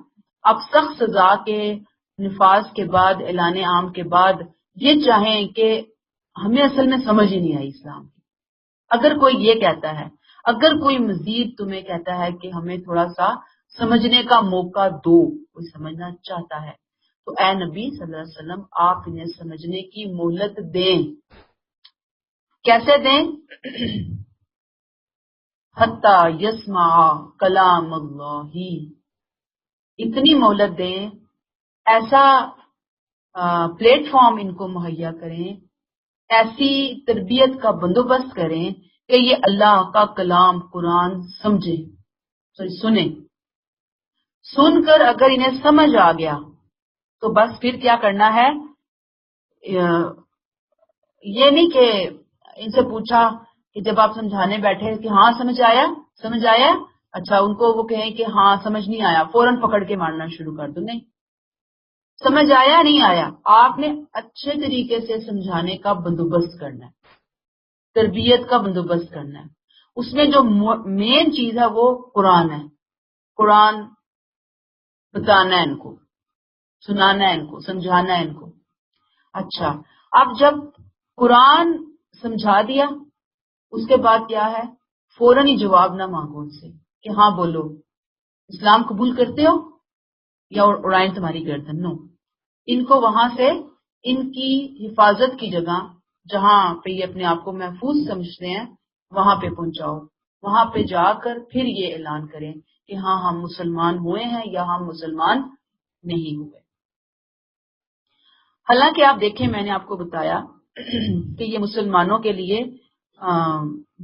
اب سخت سزا کے نفاذ کے بعد، اعلان عام کے بعد یہ چاہیں کہ ہمیں اصل میں سمجھ ہی نہیں آئی اسلام کی، اگر کوئی یہ کہتا ہے، اگر کوئی مزید تمہیں کہتا ہے کہ ہمیں تھوڑا سا سمجھنے کا موقع دو، کوئی سمجھنا چاہتا ہے، تو اے نبی صلی اللہ علیہ وسلم آپ انہیں سمجھنے کی مہلت دیں۔ کیسے دیں؟ حتی یسمع کلام اللہ، اتنی مہلت دیں، ایسا پلیٹ فارم ان کو مہیا کریں، ایسی تربیت کا بندوبست کریں کہ یہ اللہ کا کلام قرآن سنیں، سن کر اگر انہیں سمجھ آ گیا تو بس پھر کیا کرنا ہے؟ یہ نہیں کہ ان سے پوچھا کہ جب آپ سمجھانے بیٹھے کہ ہاں سمجھ آیا، اچھا ان کو وہ کہیں کہ ہاں سمجھ نہیں آیا، فوراً پکڑ کے مارنا شروع کر دو۔ نہیں، سمجھ آیا نہیں آیا، آپ نے اچھے طریقے سے سمجھانے کا بندوبست کرنا ہے، تربیت کا بندوبست کرنا ہے۔ اس میں جو مین چیز ہے وہ قرآن ہے، قرآن بتانا ہے ان کو، سنانا ہے ان کو، سمجھانا ہے ان کو۔ اچھا، اب جب قرآن سمجھا دیا اس کے بعد کیا ہے؟ فوراً ہی جواب نہ مانگو ان سے کہ ہاں بولو، اسلام قبول کرتے ہو یا اڑائیں تمہاری گردن؟ نو، ان کو وہاں سے ان کی حفاظت کی جگہ جہاں پہ یہ اپنے آپ کو محفوظ سمجھتے ہیں وہاں پہ پہنچاؤ، وہاں پہ جا کر پھر یہ اعلان کریں کہ ہاں ہم مسلمان ہوئے ہیں یا ہم مسلمان نہیں ہوئے۔ حالانکہ آپ دیکھیں، میں نے آپ کو بتایا کہ یہ مسلمانوں کے لیے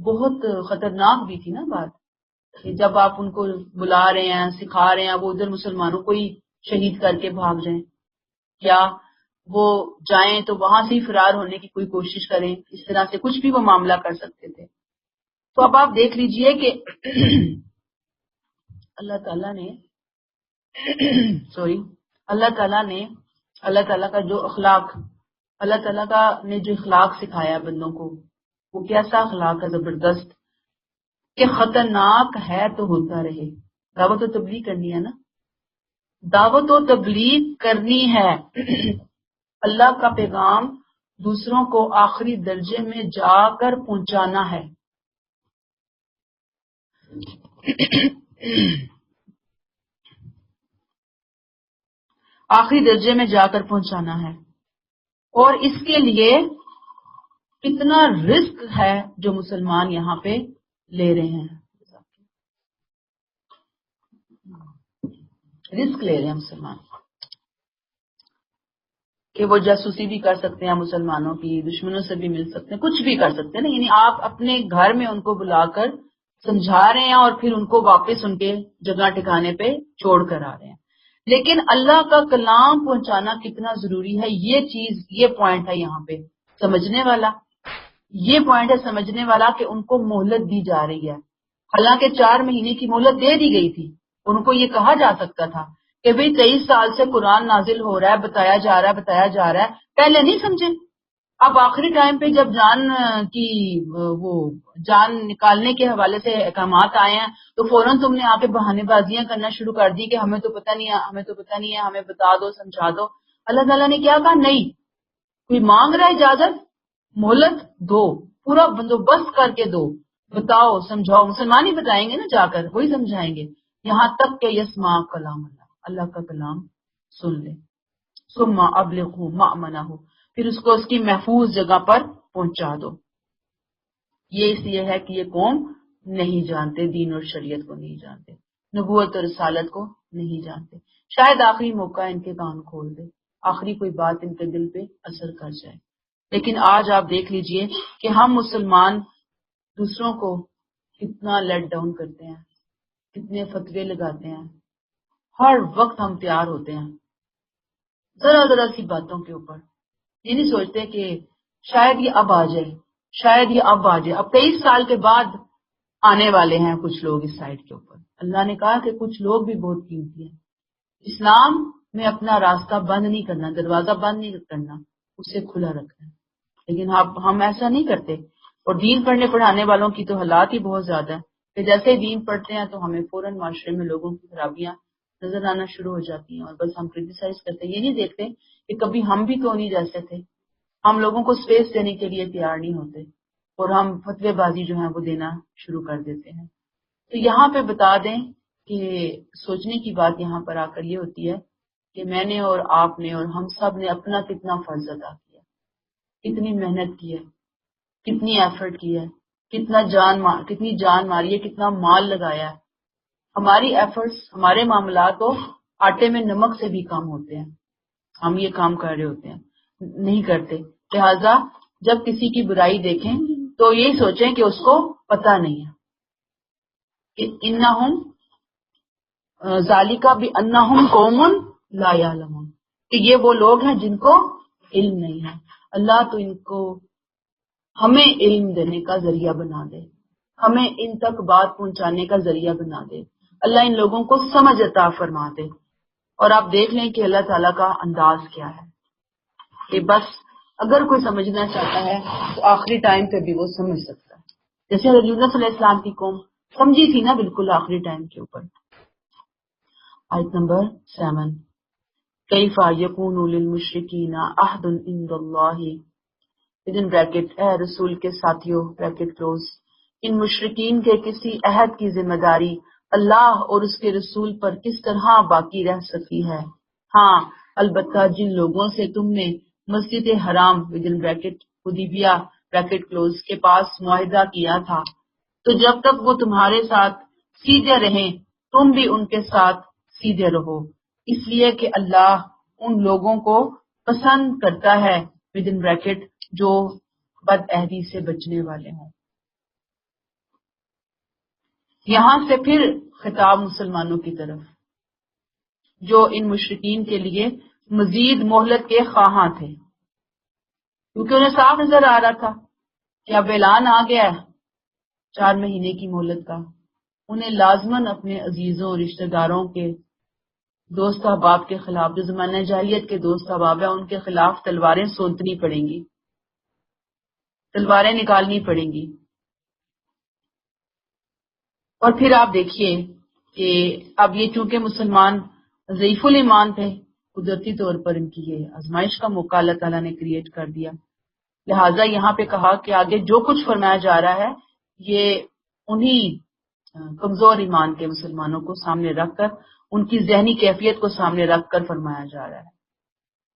بہت خطرناک بھی تھی نا بات، کہ جب آپ ان کو بلا رہے ہیں، سکھا رہے ہیں، وہ ادھر مسلمانوں کو ہی شہید کر کے بھاگ جائیں، یا وہ جائیں تو وہاں سے ہی فرار ہونے کی کوئی کوشش کریں، اس طرح سے کچھ بھی وہ معاملہ کر سکتے تھے۔ تو اب آپ دیکھ لیجئے کہ اللہ تعالیٰ نے اللہ تعالیٰ کا جو اخلاق، اللہ تعالیٰ کا نے جو اخلاق سکھایا بندوں کو، وہ کیسا اخلاق ہے، زبردست، کہ خطرناک ہے تو ہوتا رہے۔ دعوت و تبلیغ کرنی ہے نا، دعوت و تبلیغ کرنی ہے، اللہ کا پیغام دوسروں کو آخری درجے میں جا کر پہنچانا ہے۔ آخری درجے میں جا کر پہنچانا ہے، اور اس کے لیے کتنا رسک ہے جو مسلمان یہاں پہ لے رہے ہیں، رسک لے رہے ہیں مسلمان، کہ وہ جاسوسی بھی کر سکتے ہیں مسلمانوں کی، دشمنوں سے بھی مل سکتے ہیں، کچھ بھی کر سکتے ہیں نا، یعنی آپ اپنے گھر میں ان کو بلا کر سمجھا رہے ہیں اور پھر ان کو واپس ان کے جگہ ٹھکانے پہ چھوڑ کر آ رہے ہیں۔ لیکن اللہ کا کلام پہنچانا کتنا ضروری ہے، یہ چیز، یہ پوائنٹ ہے یہاں پہ سمجھنے والا، یہ پوائنٹ ہے سمجھنے والا کہ ان کو مہلت دی جا رہی ہے۔ حالانکہ 4 مہینے کی مہلت دے دی گئی تھی، ان کو یہ کہا جا سکتا تھا کہ بھئی 23 سال سے قرآن نازل ہو رہا ہے، بتایا جا رہا ہے، پہلے نہیں سمجھے، اب آخری ٹائم پہ جب جان نکالنے کے حوالے سے احکامات آئے ہیں تو فوراً تم نے آ کے بہانے بازیاں کرنا شروع کر دی کہ ہمیں تو پتہ نہیں ہے، ہمیں بتا دو، سمجھا دو۔ اللہ تعالیٰ نے کیا کہا؟ نہیں، کوئی مانگ رہا ہے اجازت، مہلت دو، پورا بندوبست کر کے دو، بتاؤ، سمجھاؤ۔ مسلمان ہی بتائیں گے نا، جا کر وہی سمجھائیں گے، یہاں تک کہ یسمع کلام اللہ، اللہ کا کلام سن لے، ثم ابلغہ مأمنہ، پھر اس کو اس کی محفوظ جگہ پر پہنچا دو۔ یہ اس لیے ہے کہ یہ قوم نہیں جانتے، دین اور شریعت کو نہیں جانتے، نبوت اور رسالت کو نہیں جانتے۔ شاید آخری موقع ان کے کان کھول دے، آخری کوئی بات ان کے دل پہ اثر کر جائے۔ لیکن آج آپ دیکھ لیجئے کہ ہم مسلمان دوسروں کو کتنا لیٹ ڈاؤن کرتے ہیں، کتنے فتوے لگاتے ہیں، ہر وقت ہم تیار ہوتے ہیں ذرا سی باتوں کے اوپر، یہ نہیں سوچتے کہ شاید یہ اب آ جائے، اب 23 سال کے بعد آنے والے ہیں کچھ لوگ اس سائٹ کے اوپر۔ اللہ نے کہا کہ کچھ لوگ بھی بہت قیمتی ہیں، اسلام میں اپنا راستہ بند نہیں کرنا، دروازہ بند نہیں کرنا، اسے کھلا رکھنا ہے۔ لیکن ہم ایسا نہیں کرتے، اور دین پڑھنے پڑھانے والوں کی تو حالات ہی بہت زیادہ ہے کہ جیسے دین پڑھتے ہیں تو ہمیں فوراً معاشرے میں لوگوں کی خرابیاں نظر آنا شروع ہو جاتی ہیں، اور بس ہم کرٹیسائز کرتے ہیں، یہ نہیں دیکھتے کہ کبھی ہم بھی تو نہیں جیسے تھے، ہم لوگوں کو سپیس دینے کے لیے تیار نہیں ہوتے، اور ہم فتوی بازی جو ہے وہ دینا شروع کر دیتے ہیں۔ تو یہاں پہ بتا دیں کہ سوچنے کی بات یہاں پر آ کر یہ ہوتی ہے کہ میں نے اور آپ نے اور ہم سب نے اپنا کتنا فرض ادا کیا، کتنی محنت کی ہے، کتنی ایفرٹ کی ہے، کتنی جان ماری ہے، کتنا مال لگایا ہے۔ ہماری ایفرٹس، ہمارے معاملات تو آٹے میں نمک سے بھی کم ہوتے ہیں، ہم یہ کام کر رہے ہوتے ہیں، نہیں کرتے۔ لہذا جب کسی کی برائی دیکھیں تو یہی سوچیں کہ اس کو پتہ نہیں ہے کہ انہم ذالکا بانہم قوم لا یعلمون، کہ یہ وہ لوگ ہیں جن کو علم نہیں ہے۔ اللہ تو ان کو ہمیں علم دینے کا ذریعہ بنا دے، ہمیں ان تک بات پہنچانے کا ذریعہ بنا دے، اللہ ان لوگوں کو سمجھ عطا فرما دے۔ اور آپ دیکھ لیں کہ اللہ تعالیٰ کا انداز کیا ہے کہ بس اگر کوئی سمجھنا چاہتا ہے تو آخری ٹائم پہ بھی وہ سمجھ سکتا ہے، جیسے حضرت یونس علیہ السلام کی قوم سمجھی تھی نا بالکل آخری ٹائم کے اوپر۔ آیت نمبر 7، کیف یکون للمشرکین عہد عند اللہ، ودن بریکٹ اے رسول کے ساتھیوں بریکٹ کلوز، ان مشرکین کے کسی عہد کی ذمہ داری اللہ اور اس کے رسول پر کس طرح باقی رہ سکتی ہے؟ ہاں البتہ جن لوگوں سے تم نے مسجد حرام ودن بریکٹ حدیبیہ بریکٹ کلوز کے پاس معاہدہ کیا تھا، تو جب تک وہ تمہارے ساتھ سیدھے رہیں تم بھی ان کے ساتھ سیدھے رہو، اس لیے کہ اللہ ان لوگوں کو پسند کرتا ہے ودن بریکٹ جو بد عہدی سے بچنے والے ہوں۔ یہاں سے پھر خطاب مسلمانوں کی طرف جو ان مشرکین کے لیے مزید مہلت کے خواہاں تھے، کیونکہ انہیں صاف نظر آ رہا تھا کہ اب اعلان آ گیا ہے 4 مہینے کی مہلت کا، انہیں لازماً اپنے عزیزوں رشتہ داروں کے دوست احباب کے خلاف، جو زمانہ جاہلیت کے دوست احباب ہیں، ان کے خلاف تلواریں سونتنی پڑیں گی، تلواریں نکالنی پڑیں گی۔ اور پھر آپ دیکھیے کہ اب یہ چونکہ مسلمان ضعیف الایمان تھے، قدرتی طور پر ان کی یہ آزمائش کا موقع اللہ تعالیٰ نے کریٹ کر دیا، لہٰذا یہاں پہ کہا کہ آگے جو کچھ فرمایا جا رہا ہے یہ انہی کمزور ایمان کے مسلمانوں کو سامنے رکھ کر، ان کی ذہنی کیفیت کو سامنے رکھ کر فرمایا جا رہا ہے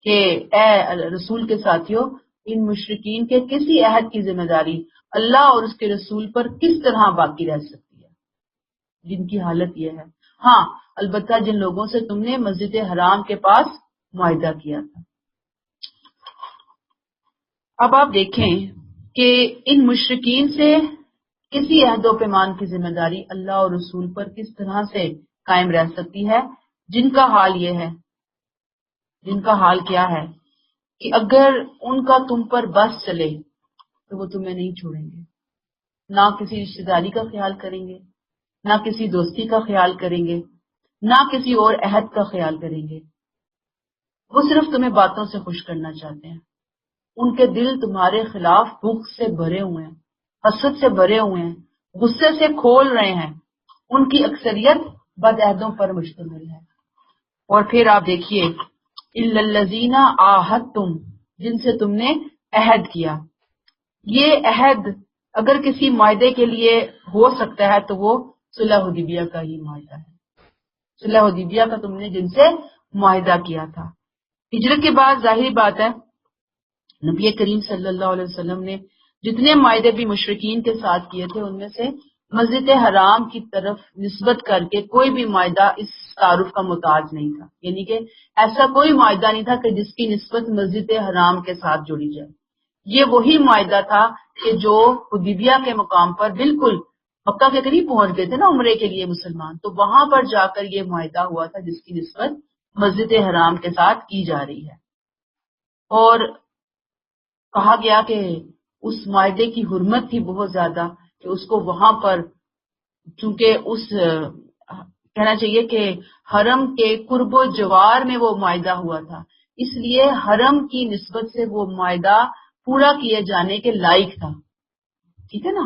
کہ اے رسول کے ساتھیوں، ان مشرکین کے کسی عہد کی ذمہ داری اللہ اور اس کے رسول پر کس طرح باقی رہ سکتی ہے، جن کی حالت یہ ہے۔ ہاں البتہ جن لوگوں سے تم نے مسجد حرام کے پاس معاہدہ کیا تھا۔ اب آپ دیکھیں کہ ان مشرکین سے کسی عہد و پیمان کی ذمہ داری اللہ اور رسول پر کس طرح سے قائم رہ سکتی ہے، جن کا حال یہ ہے، جن کا حال کیا ہے کہ اگر ان کا تم پر بس چلے تو وہ تمہیں نہیں چھوڑیں گے، نہ کسی رشتہ داری کا خیال کریں گے، نہ کسی دوستی کا خیال کریں گے، نہ کسی اور عہد کا خیال کریں گے، وہ صرف تمہیں باتوں سے خوش کرنا چاہتے ہیں۔ ان کے دل تمہارے خلاف بغض سے بھرے ہوئے ہیں، حسد سے بھرے ہوئے ہیں، غصے سے کھول رہے ہیں، ان کی اکثریت بد عہدوں پر مشتمل ہے۔ اور پھر آپ دیکھیے الا الذین عاہدتم، جن سے تم نے عہد کیا۔ یہ عہد اگر کسی معاہدے کے لیے ہو سکتا ہے تو وہ صلح حدیبیہ کا ہی معاہدہ ہے، صلح حدیبیہ کا تم نے جن سے معاہدہ کیا تھا۔ ہجرت کے بعد ظاہری بات ہے نبی کریم صلی اللہ علیہ وسلم نے جتنے معاہدے بھی مشرکین کے ساتھ کیے تھے ان میں سے مسجد حرام کی طرف نسبت کر کے کوئی بھی معاہدہ اس تعارف کا محتاج نہیں تھا، یعنی کہ ایسا کوئی معاہدہ نہیں تھا کہ جس کی نسبت مسجد حرام کے ساتھ جڑی جائے۔ یہ وہی معاہدہ تھا کہ جو حدیبیہ کے مقام پر بالکل مکہ کے قریب پہنچ گئے تھے نا عمرے کے لیے مسلمان، تو وہاں پر جا کر یہ معاہدہ ہوا تھا جس کی نسبت مسجد حرام کے ساتھ کی جا رہی ہے۔ اور کہا گیا کہ اس معاہدے کی حرمت تھی بہت زیادہ کہ اس کو وہاں پر، چونکہ اس کہنا چاہیے کہ حرم کے قرب و جوار میں وہ معاہدہ ہوا تھا، اس لیے حرم کی نسبت سے وہ معاہدہ پورا کیے جانے کے لائق تھا، ٹھیک ہے نا۔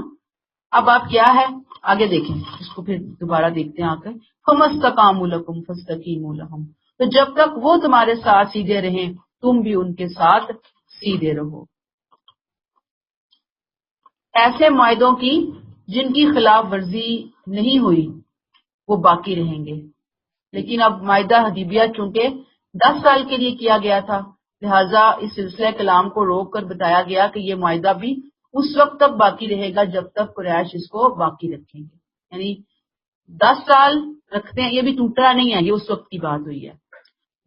اب آپ کیا ہے آگے دیکھیں، اس کو پھر دوبارہ دیکھتے ہیں آ کر، فَمَسْتَقَامُوا لَكُمْ فَاسْتَقِیمُوا لَهُمْ، تو جب تک وہ تمہارے ساتھ سیدھے رہیں تم بھی ان کے ساتھ سیدھے رہو۔ ایسے معاہدوں کی جن کی خلاف ورزی نہیں ہوئی وہ باقی رہیں گے. لیکن اب معاہدہ حدیبیہ چونکہ 10 سال کے لیے کیا گیا تھا، لہٰذا اس سلسلہ کلام کو روک کر بتایا گیا کہ یہ معاہدہ بھی اس وقت تک باقی رہے گا جب تک قریش اس کو باقی رکھیں گے. یعنی 10 سال رکھتے ہیں، یہ بھی ٹوٹا نہیں ہے، یہ اس وقت کی بات ہوئی ہے.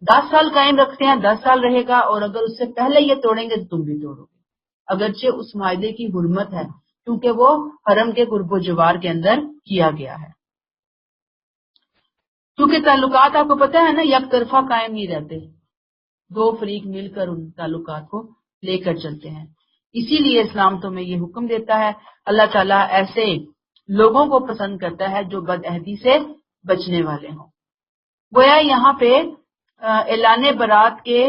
10 سال قائم رکھتے ہیں، 10 سال رہے گا، اور اگر اس سے پہلے یہ توڑیں گے تو تم بھی توڑو گے، اگرچہ اس معاہدے کی حرمت ہے کیونکہ وہ حرم کے قرب و جوار کے اندر کیا گیا ہے. کیونکہ تعلقات آپ کو پتہ ہے نا یک طرفہ قائم نہیں رہتے، دو فریق مل کر ان تعلقات کو لے کر چلتے ہیں. اسی لیے اسلام تو میں یہ حکم دیتا ہے، اللہ تعالیٰ ایسے لوگوں کو پسند کرتا ہے جو بد عہدی سے بچنے والے ہوں. گویا یہاں پہ اعلان برات کے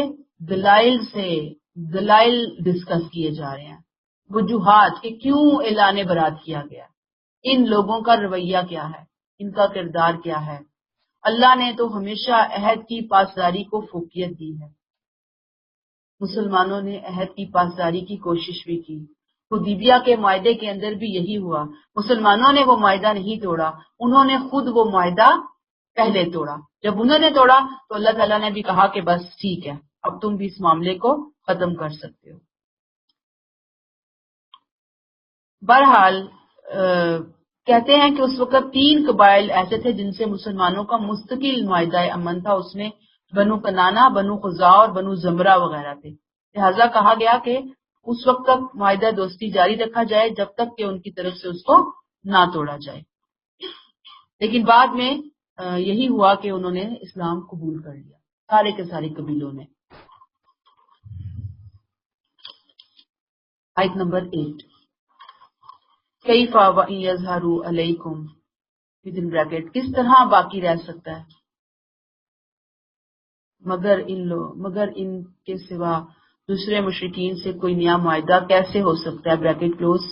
دلائل ڈسکس کیے جا رہے ہیں، وجوہات کہ کیوں اعلان برات کیا گیا، ان لوگوں کا رویہ کیا ہے، ان کا کردار کیا ہے. اللہ نے تو ہمیشہ عہد کی پاسداری کو فوقیت دی ہے. مسلمانوں نے عہد کی پاسداری کی کوشش بھی کی. حدیبیہ کے معاہدے کے اندر بھی یہی ہوا، مسلمانوں نے وہ معاہدہ نہیں توڑا، انہوں نے خود وہ معاہدہ پہلے توڑا. جب انہوں نے توڑا تو اللہ تعالیٰ نے بھی کہا کہ بس ٹھیک ہے، اب تم بھی اس معاملے کو ختم کر سکتے ہو. بہرحال کہتے ہیں کہ اس وقت 3 قبائل ایسے تھے جن سے مسلمانوں کا مستقل معاہدہ امن تھا، اس میں بنو کنانا، بنو خزاع اور بنو زمرہ وغیرہ تھے. لہٰذا کہا گیا کہ اس وقت تک معاہدہ دوستی جاری رکھا جائے جب تک کہ ان کی طرف سے اس کو نہ توڑا جائے. لیکن بعد میں یہی ہوا کہ انہوں نے اسلام قبول کر لیا، سارے کے سارے قبیلوں نے. آیت نمبر 8 کیف وَإِن یظہروا علیکم within bracket کس طرح باقی رہ سکتا ہے مگر ان کے سوا دوسرے مشرکین سے کوئی نیا معاہدہ کیسے ہو سکتا ہے بریکٹ کلوز،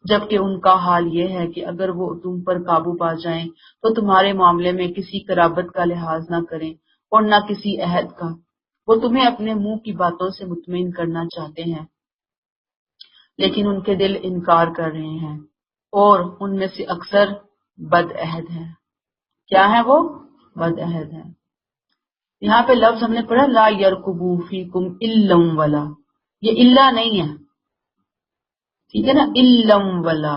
جبکہ ان کا حال یہ ہے کہ اگر وہ تم پر قابو پا جائیں تو تمہارے معاملے میں کسی قرابت کا لحاظ نہ کریں اور نہ کسی عہد کا. وہ تمہیں اپنے منہ کی باتوں سے مطمئن کرنا چاہتے ہیں لیکن ان کے دل انکار کر رہے ہیں اور ان میں سے اکثر بد عہد ہیں. کیا ہے وہ؟ بد عہد ہیں. یہاں پہ لفظ ہم نے پڑھا لا یرقبو فیکم الا ولا، یہ الا نہیں ہے، ٹھیک ہے نا، الا ولا،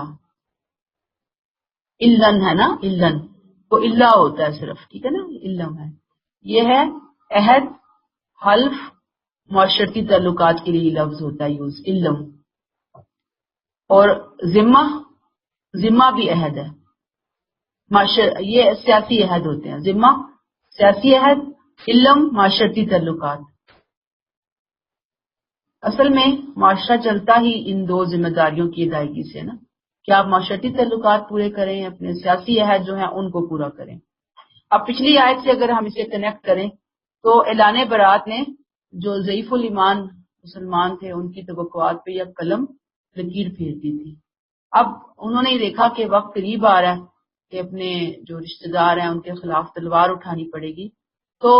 الن ہے نا، الن وہ الا ہوتا ہے صرف، ٹھیک ہے نا، علم ہے. یہ ہے عہد، حلف، معاشرتی تعلقات کے لیے لفظ ہوتا ہے یوز علم. اور ذمہ بھی عہد ہے، یہ سیاسی عہد ہوتے ہیں. ذمہ سیاسی عہد، علم معاشرتی تعلقات. اصل میں معاشرہ چلتا ہی ان 2 ذمہ داریوں کی ادائیگی سے نا، کہ آپ معاشرتی تعلقات پورے کریں، اپنے سیاسی عہد جو ہیں ان کو پورا کریں. اب پچھلی آیت سے اگر ہم اسے کنیکٹ کریں تو اعلان برات نے جو ضعیف الایمان مسلمان تھے ان کی توقعات پہ یہ قلم لکیر پھیرتی تھی. اب انہوں نے دیکھا کہ وقت قریب آ رہا ہے کہ اپنے جو رشتہ دار ہیں ان کے خلاف تلوار اٹھانی پڑے گی، تو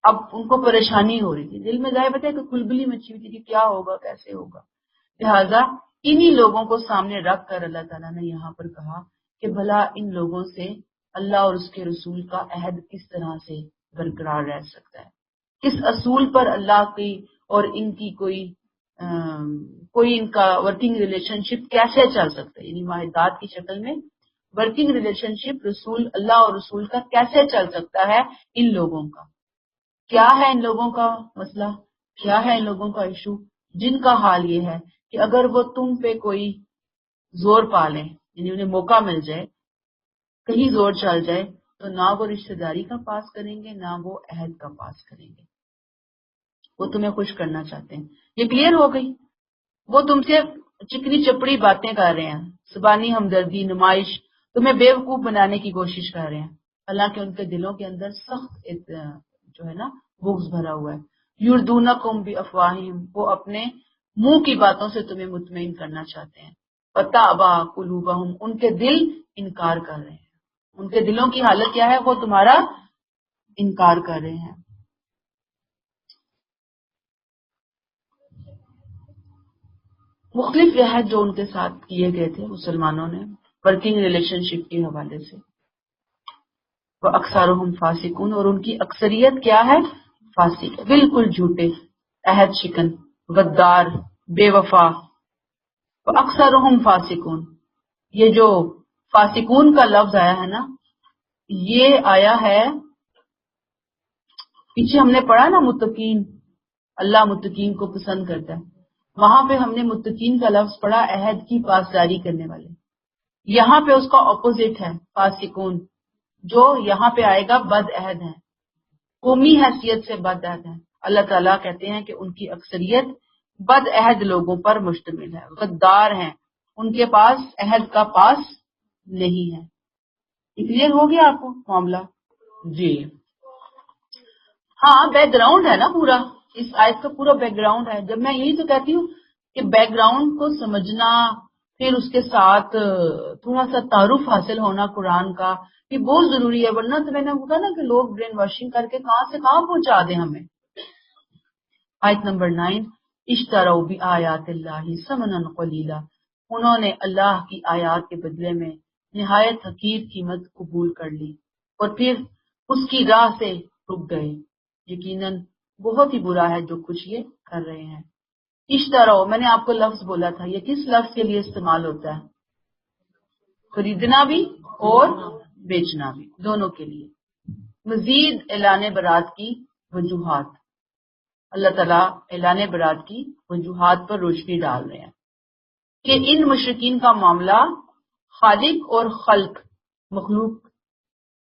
اب ان کو پریشانی ہو رہی تھی، دل میں ظاہر پتہ ہے کہ کھلبلی مچی ہوئی تھی کہ کیا ہوگا، کیسے ہوگا. لہٰذا انہی لوگوں کو سامنے رکھ کر اللہ تعالیٰ نے یہاں پر کہا کہ بھلا ان لوگوں سے اللہ اور اس کے رسول کا عہد کس طرح سے برقرار رہ سکتا ہے، کس اصول پر اللہ کی اور ان کی کوئی ان کا ورکنگ ریلیشن شپ کیسے چل سکتا ہے. یعنی معاہدات کی شکل میں ورکنگ ریلیشن شپ اللہ اور رسول کا کیسے چل سکتا ہے. ان لوگوں کا کیا ہے، ان لوگوں کا مسئلہ کیا ہے، ان لوگوں کا ایشو، جن کا حال یہ ہے کہ اگر وہ تم پہ کوئی زور پا لیں، یعنی انہیں موقع مل جائے، کہیں زور چل جائے، تو نہ وہ رشتہ داری کا پاس کریں گے نہ وہ عہد کا پاس کریں گے. وہ تمہیں خوش کرنا چاہتے ہیں. یہ کلیئر ہو گئی. وہ تم سے چکنی چپڑی باتیں کر رہے ہیں، زبانی ہمدردی، نمائش، تمہیں بیوقوف بنانے کی کوشش کر رہے ہیں، حالانکہ ان کے دلوں کے اندر سخت جو ہے نا بغض بھرا ہوا ہے. یردونکم بافواہہم، وہ اپنے منہ کی باتوں سے تمہیں مطمئن کرنا چاہتے ہیں. وتابى قلوبہم، ان کے دل انکار کر رہے ہیں. ان کے دلوں کی حالت کیا ہے؟ وہ تمہارا انکار کر رہے ہیں. مختلف عہد جو ان کے ساتھ کیے گئے تھے مسلمانوں نے ورکنگ ریلیشن شپ کے حوالے سے. وہ اکثرهم فاسقون، اور ان کی اکثریت کیا ہے؟ فاسق، بالکل جھوٹے، عہد شکن، غدار، بے وفا. وہ اکثرهم فاسقون، یہ جو فاسقون کا لفظ آیا ہے نا، یہ آیا ہے پیچھے ہم نے پڑھا نا متقین، اللہ متقین کو پسند کرتا ہے. وہاں پہ ہم نے متقین کا لفظ پڑھا عہد کی پاسداری کرنے والے. یہاں پہ اس کا اپوزٹ ہے فاسقون، جو یہاں پہ آئے گا بد عہد ہیں، قومی حیثیت سے بد عہد ہیں. اللہ تعالیٰ کہتے ہیں کہ ان کی اکثریت بد عہد لوگوں پر مشتمل ہے، غدار ہیں، ان کے پاس عہد کا پاس نہیں ہے. کلیئر ہو گیا آپ کو معاملہ؟ جی ہاں، بیک گراؤنڈ ہے نا پورا، اس آیت کا پورا بیک گراؤنڈ ہے. جب میں یہی تو کہتی ہوں کہ بیک گراؤنڈ کو سمجھنا، پھر اس کے ساتھ تھوڑا سا تعارف حاصل ہونا قرآن کا، یہ بہت ضروری ہے. ورنہ تو میں نے کہا نا کہ لوگ برین واشنگ کر کے کہاں سے کہاں پہنچا دیں ہمیں. آیت نمبر 9، اشتروا بآیات اللہ ثمنا قلیلا، انہوں نے اللہ کی آیات کے بدلے میں نہایت حقیر قیمت قبول کر لی اور پھر اس کی راہ سے رک گئے. یقیناً بہت ہی برا ہے جو کچھ یہ کر رہے ہیں. اشتروا، میں نے آپ کو لفظ بولا تھا، یہ کس لفظ کے لیے استعمال ہوتا ہے؟ خریدنا بھی اور بیچنا بھی، دونوں کے لیے. مزید اعلان برات کی وجوہات، اللہ تعالیٰ اعلان برات کی وجوہات پر روشنی ڈال رہے ہیں کہ ان مشرکین کا معاملہ خالق اور خلق، مخلوق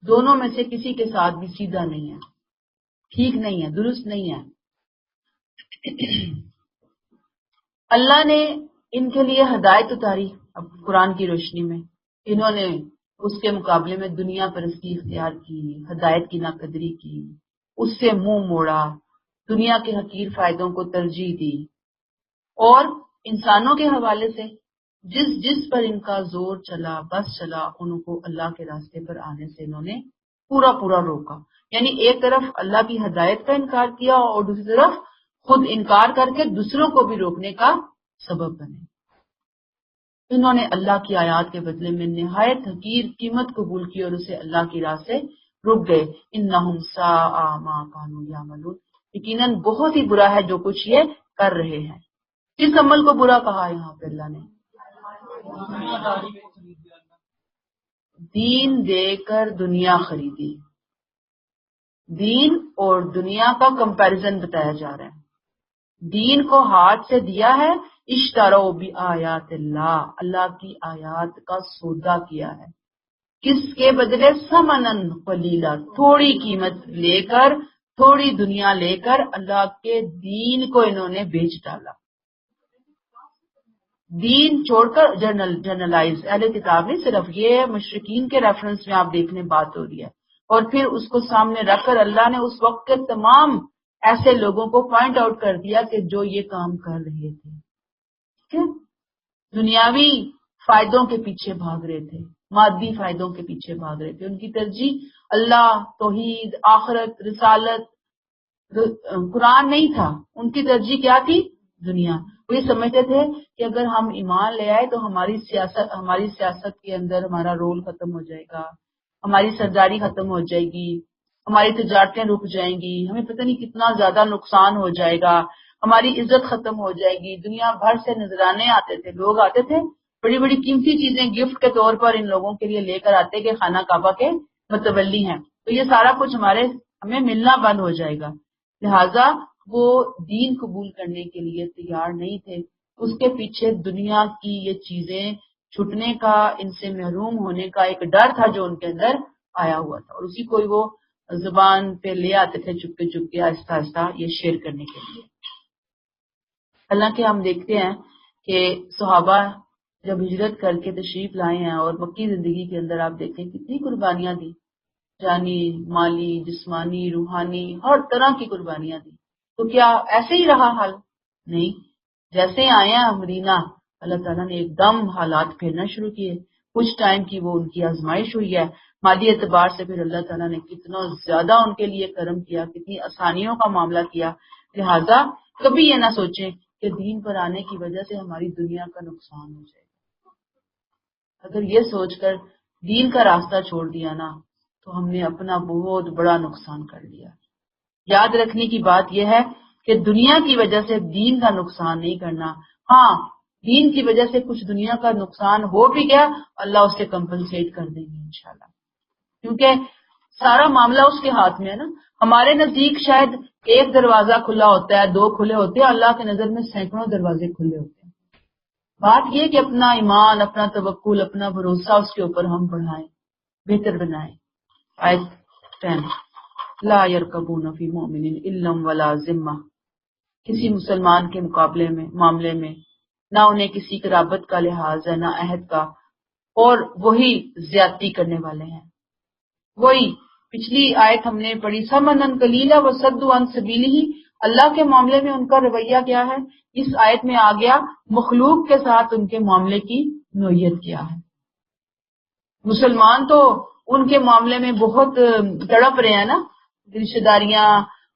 دونوں میں سے کسی کے ساتھ بھی سیدھا نہیں ہے، ٹھیک نہیں ہے، درست نہیں ہے. اللہ نے ان کے لیے ہدایت اتاری اب قرآن کی روشنی میں، انہوں نے اس کے مقابلے میں دنیا پرستی اختیار کی، ہدایت کی ناقدری کی، اس سے منہ موڑا، دنیا کے حقیر فائدوں کو ترجیح دی، اور انسانوں کے حوالے سے جس جس پر ان کا زور چلا بس چلا، ان کو اللہ کے راستے پر آنے سے انہوں نے پورا پورا روکا. یعنی ایک طرف اللہ کی ہدایت کا انکار کیا اور دوسری طرف خود انکار کر کے دوسروں کو بھی روکنے کا سبب بنے. انہوں نے اللہ کی آیات کے بدلے میں نہایت حقیر قیمت قبول کی اور اسے اللہ کی راہ سے رک گئے. انہم ساء ما کانوا یعملون، یقیناً بہت ہی برا ہے جو کچھ یہ کر رہے ہیں. کس عمل کو برا کہا یہاں پہ اللہ نے؟ دین دے کر دنیا خریدی. دین اور دنیا کا کمپیرزن بتایا جا رہا ہے. دین کو ہاتھ سے دیا ہے، اشتروا بآیات اللہ، اللہ کی آیات کا سودا کیا ہے. کس کے بدلے؟ ثمنن قلیلا، تھوڑی قیمت لے کر، تھوڑی دنیا لے کر اللہ کے دین کو انہوں نے بیچ ڈالا. دین چھوڑ کر جرنلائز، اہل کتاب نہیں صرف، یہ مشرکین کے ریفرنس میں آپ دیکھنے بات ہو رہی ہے. اور پھر اس کو سامنے رکھ کر اللہ نے اس وقت کے تمام ایسے لوگوں کو پوائنٹ آؤٹ کر دیا کہ جو یہ کام کر رہے تھے، ٹھیک ہے، دنیاوی فائدوں کے پیچھے بھاگ رہے تھے، مادی فائدوں کے پیچھے بھاگ رہے تھے. ان کی ترجیح اللہ، توحید، آخرت، رسالت، قرآن نہیں تھا. ان کی ترجیح کیا تھی؟ دنیا. وہ یہ سمجھتے تھے کہ اگر ہم ایمان لے آئے تو ہماری سیاست کے اندر ہمارا رول ختم ہو جائے گا، ہماری سرداری ختم ہو جائے گی، ہماری تجارتیں رک جائیں گی، ہمیں پتہ نہیں کتنا زیادہ نقصان ہو جائے گا، ہماری عزت ختم ہو جائے گی. دنیا بھر سے نذرانے آتے تھے، لوگ آتے تھے، بڑی بڑی قیمتی چیزیں گفٹ کے طور پر ان لوگوں کے لیے لے کر آتے کہ خانہ کعبہ کے متولی ہیں، تو یہ سارا کچھ ہمیں ملنا بند ہو جائے گا. لہٰذا وہ دین قبول کرنے کے لیے تیار نہیں تھے. اس کے پیچھے دنیا کی یہ چیزیں چھٹنے کا، ان سے محروم ہونے کا ایک ڈر تھا جو ان کے اندر آیا ہوا تھا، اور اسی کو وہ زبان پہ لے آتے تھے چپکے چپکے، آہستہ آہستہ یہ شیئر کرنے کے لیے. حالانکہ ہم دیکھتے ہیں کہ صحابہ جب ہجرت کر کے تشریف لائے ہیں اور مکی زندگی کے اندر آپ دیکھیں کتنی قربانیاں دی، جانی، مالی، جسمانی، روحانی، ہر طرح کی قربانیاں دی. تو کیا ایسے ہی رہا حال؟ نہیں، جیسے ہی آئے ہیں مدینہ، اللہ تعالیٰ نے ایک دم حالات پھیرنا شروع کیے. کچھ ٹائم کی وہ ان کی آزمائش ہوئی ہے. مادی اعتبار سے پھر اللہ تعالیٰ نے کتنا زیادہ ان کے لیے کرم کیا، کتنی آسانیوں کا معاملہ کیا. لہٰذا کبھی یہ نہ سوچیں کہ دین پر آنے کی وجہ سے ہماری دنیا کا نقصان ہو جائے گا۔ اگر یہ سوچ کر دین کا راستہ چھوڑ دیا نا تو ہم نے اپنا بہت بڑا نقصان کر لیا۔ یاد رکھنے کی بات یہ ہے کہ دنیا کی وجہ سے دین کا نقصان نہیں کرنا۔ ہاں، دین کی وجہ سے کچھ دنیا کا نقصان ہو بھی گیا، اللہ اسے کمپنسیٹ کر دیں گے انشاءاللہ، کیونکہ سارا معاملہ اس کے ہاتھ میں ہے نا۔ ہمارے نزدیک شاید ایک دروازہ کھلا ہوتا ہے، دو کھلے ہوتے ہیں، اللہ کے نظر میں سینکڑوں دروازے کھلے ہوتے ہیں۔ بات یہ کہ اپنا ایمان، اپنا توکل، اپنا بھروسہ اس کے اوپر ہم بڑھائیں، بہتر بنائیں۔ آیت 10 لا یرقبون فی مؤمن الا ولا ذمہ، کسی مسلمان کے مقابلے میں معاملے میں نہ انہیں کسی قرابت کا لحاظ ہے نہ عہد کا، اور وہی زیادتی کرنے والے ہیں۔ وہی پچھلی آیت ہم نے پڑھی ثمنا قلیلا وصدوا عن سبیلہ، اللہ کے معاملے میں ان کا رویہ کیا ہے، اس آیت میں آ گیا مخلوق کے ساتھ ان کے معاملے کی نوعیت کیا ہے۔ مسلمان تو ان کے معاملے میں بہت تڑپ رہے ہیں نا، رشتے داریاں،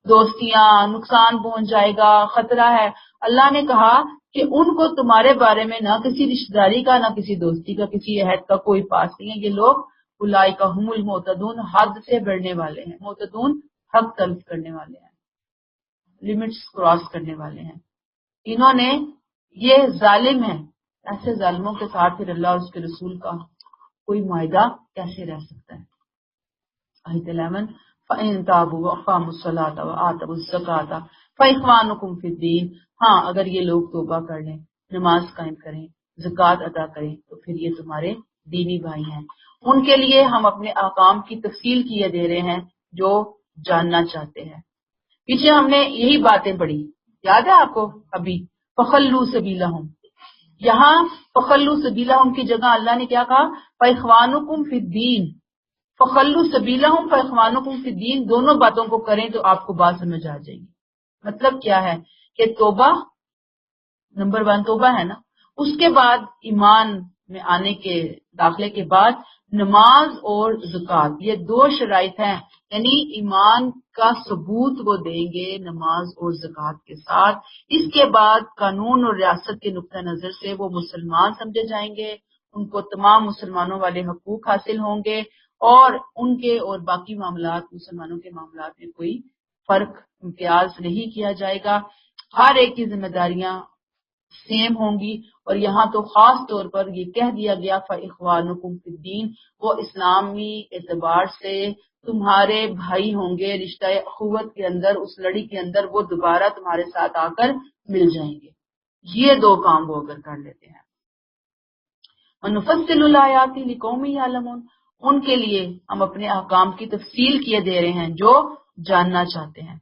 دوستیاں، نقصان پہنچ جائے گا، خطرہ ہے۔ اللہ نے کہا کہ ان کو تمہارے بارے میں نہ کسی رشتے داری کا، نہ کسی دوستی کا، کسی عہد کا کوئی پاس نہیں ہے۔ یہ لوگ اولئک هم المعتدون، حد سے بڑھنے والے ہیں، معتدون حق تلف کرنے والے ہیں، لمٹس کراس کرنے والے ہیں۔ انہوں نے یہ ظالم ہے، ایسے ظالموں کے ساتھ پھر اللہ اور اس کے رسول کا کوئی معاہدہ کیسے رہ سکتا ہے۔ آیت 11 فَإِن تَابُوا وَأَقَامُوا الصَّلَاةَ وَآتَوُا الزَّكَاةَ فَإِخْوَانُكُمْ فِي الدِّينِ، ہاں اگر یہ لوگ توبہ کر لیں، نماز قائم کریں، زکوٰۃ ادا کریں تو پھر یہ تمہارے دینی بھائی ہیں۔ ان کے لیے ہم اپنے احکام کی تفصیل کیے دے رہے ہیں جو جاننا چاہتے ہیں۔ پیچھے ہم نے یہی باتیں پڑھی، یاد ہے آپ کو ابھی، فَخَلُّوا سَبِيلَهُمْ، یہاں فَخَلُّوا سَبِيلَهُمْ کی جگہ اللہ نے کیا کہا، فَإِخْوَانُكُمْ فِي الدِّينِ، فَخَلُّوا سَبِيلَهُمْ فَإِخْوَانُكُمْ فِي الدِّينِ، دونوں باتوں کو کریں تو آپ کو بات سمجھ آ جائے گی۔ مطلب کیا ہے کہ توبہ نمبر 1 توبہ ہے نا، اس کے بعد ایمان میں آنے کے داخلے کے بعد نماز اور زکوٰۃ، یہ 2 شرائط ہیں، یعنی ایمان کا ثبوت وہ دیں گے نماز اور زکوٰۃ کے ساتھ۔ اس کے بعد قانون اور ریاست کے نقطہ نظر سے وہ مسلمان سمجھے جائیں گے، ان کو تمام مسلمانوں والے حقوق حاصل ہوں گے، اور ان کے اور باقی معاملات، مسلمانوں کے معاملات میں کوئی فرق امتیاز نہیں کیا جائے گا، ہر ایک کی ذمہ داریاں سیم ہوں گی۔ اور یہاں تو خاص طور پر یہ کہہ دیا گیا فَإِخْوَانُكُمْ فِي الدِّينِ، وہ اسلامی اعتبار سے تمہارے بھائی ہوں گے، رشتہ اخوت کے اندر، اس لڑی کے اندر وہ دوبارہ تمہارے ساتھ آ کر مل جائیں گے۔ یہ 2 کام وہ اگر کر لیتے ہیں۔ وَنُفَصِّلُ الْآيَاتِ لِقَوْمٍ يَعْلَمُونَ، ان کے لیے ہم اپنے احکام کی تفصیل کیے دے رہے ہیں جو جاننا چاہتے ہیں،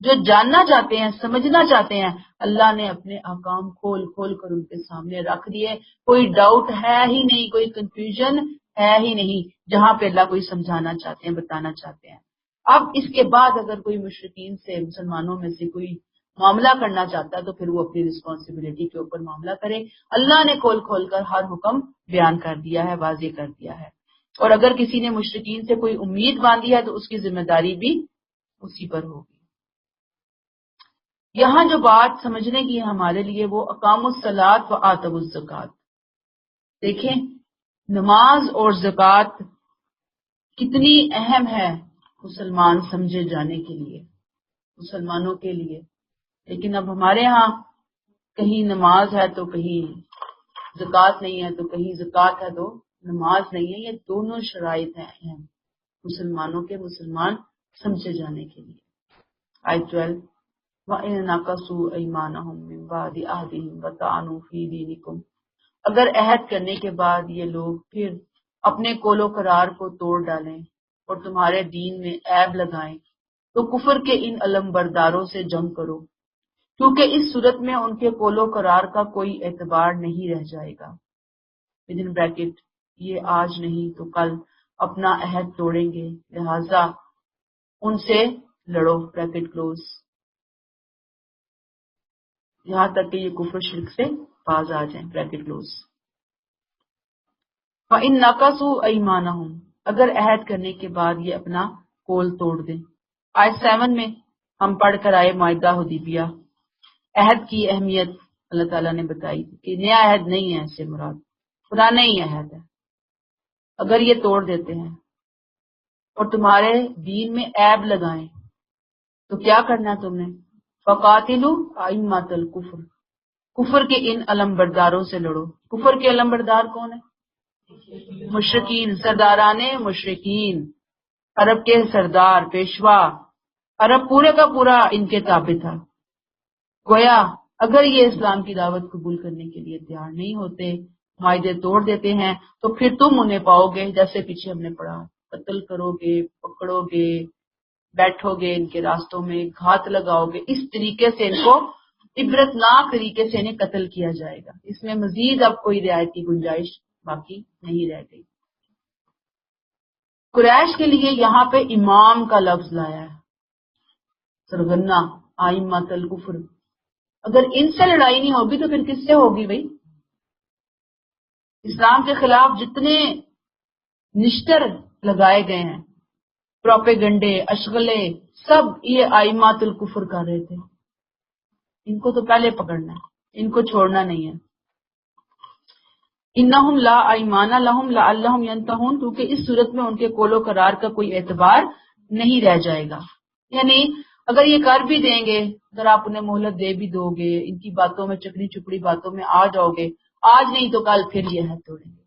جو جاننا چاہتے ہیں، سمجھنا چاہتے ہیں۔ اللہ نے اپنے احکام کھول کھول کر ان کے سامنے رکھ دیے، کوئی ڈاؤٹ ہے ہی نہیں، کوئی کنفیوژن ہے ہی نہیں، جہاں پہ اللہ کوئی سمجھانا چاہتے ہیں، بتانا چاہتے ہیں۔ اب اس کے بعد اگر کوئی مشرکین سے، مسلمانوں میں سے کوئی معاملہ کرنا چاہتا ہے تو پھر وہ اپنی رسپانسبلٹی کے اوپر معاملہ کرے۔ اللہ نے کھول کھول کر ہر حکم بیان کر دیا ہے، واضح کر دیا ہے، اور اگر کسی نے مشرکین سے کوئی امید باندھی ہے تو اس کی ذمہ داری بھی اسی پر ہوگی۔ یہاں جو بات سمجھنے کی ہے ہمارے لیے وہ اقاموا الصلاۃ وآتوا الزکاۃ۔ دیکھیں نماز اور زکوٰۃ کتنی اہم ہے مسلمان سمجھے جانے کے لیے، مسلمانوں کے لیے، لیکن اب ہمارے ہاں کہیں نماز ہے تو کہیں زکوٰۃ نہیں ہے، تو کہیں زکوٰۃ ہے تو نماز نہیں ہے۔ یہ دونوں شرائط ہیں اہم مسلمانوں کے، مسلمان سمجھے جانے کے لیے۔ آیت 12 وَإِن نَقَضُوا أَيْمَانَهُم مِّن بَعْدِ عَهْدِهِمْ وَطَعَنُوا فِي دِينِكُمْ، اگر عہد کرنے کے بعد یہ لوگ پھر اپنے قول و قرار کو توڑ ڈالیں اور تمہارے دین میں عیب لگائیں تو کفر کے ان علم برداروں سے جنگ کرو، کیونکہ اس صورت میں ان کے قول و قرار کا کوئی اعتبار نہیں رہ جائے گا۔ within bracket یہ آج نہیں تو کل اپنا عہد توڑیں گے، لہذا ان سے لڑو، بریکٹ کلوز، یہاں تک کہ یہ کفر شرک سے باز آ جائیں، بریکٹ کلوز۔ وَإِن نَقَضُوا أَيْمَانَهُمْ، اگر عہد کرنے کے بعد یہ اپنا قول توڑ دیں۔ آیت 7 میں ہم پڑھ کر آئے معاہدہ حدیبیہ، عہد کی اہمیت اللہ تعالیٰ نے بتائی کہ نیا عہد نہیں ہے، اس سے مراد پرانا ہی عہد ہے۔ اگر یہ توڑ دیتے ہیں اور تمہارے دین میں عیب لگائیں تو کیا کرنا ہے تم نے؟ فَقَاتِلُوا أَئِمَّةَ الْكُفْرِ، کفر کے ان علمبرداروں سے لڑو۔ کفر کے علمبردار کون ہیں؟ مشرکین، سرداران مشرکین، عرب کے سردار پیشوا، عرب پورے کا پورا ان کے تابع تھا۔ گویا اگر یہ اسلام کی دعوت قبول کرنے کے لیے تیار نہیں ہوتے، معاہدے توڑ دیتے ہیں، تو پھر تم انہیں پاؤ گے جیسے پیچھے ہم نے پڑھا، قتل کرو گے، پکڑو گے، بیٹھو گے ان کے راستوں میں، گھات لگاؤ گے، اس طریقے سے ان کو عبرتناک طریقے سے انہیں قتل کیا جائے گا۔ اس میں مزید اب کوئی رعایت کی گنجائش باقی نہیں رہ گئی۔ قریش کے لیے یہاں پہ امام کا لفظ لایا ہے، سرغنہ آئمۃ الکفر۔ اگر ان سے لڑائی نہیں ہوگی تو پھر کس سے ہوگی بھائی؟ اسلام کے خلاف جتنے نشتر لگائے گئے ہیں، پروپیگنڈے، اشغلے، سب یہ آئمات الکفر کر رہے تھے۔ ان کو تو پہلے پکڑنا ہے، ان کو چھوڑنا نہیں ہے۔ انہم لا ایمان لہم لعلہم ینتہون، کیونکہ اس صورت میں ان کے قول و قرار کا کوئی اعتبار نہیں رہ جائے گا۔ یعنی اگر یہ کر بھی دیں گے، اگر آپ انہیں مہلت دے بھی دو گے، ان کی باتوں میں چکری چپڑی باتوں میں آ جاؤ گے، آج نہیں تو کل پھر یہ عہد توڑیں گے،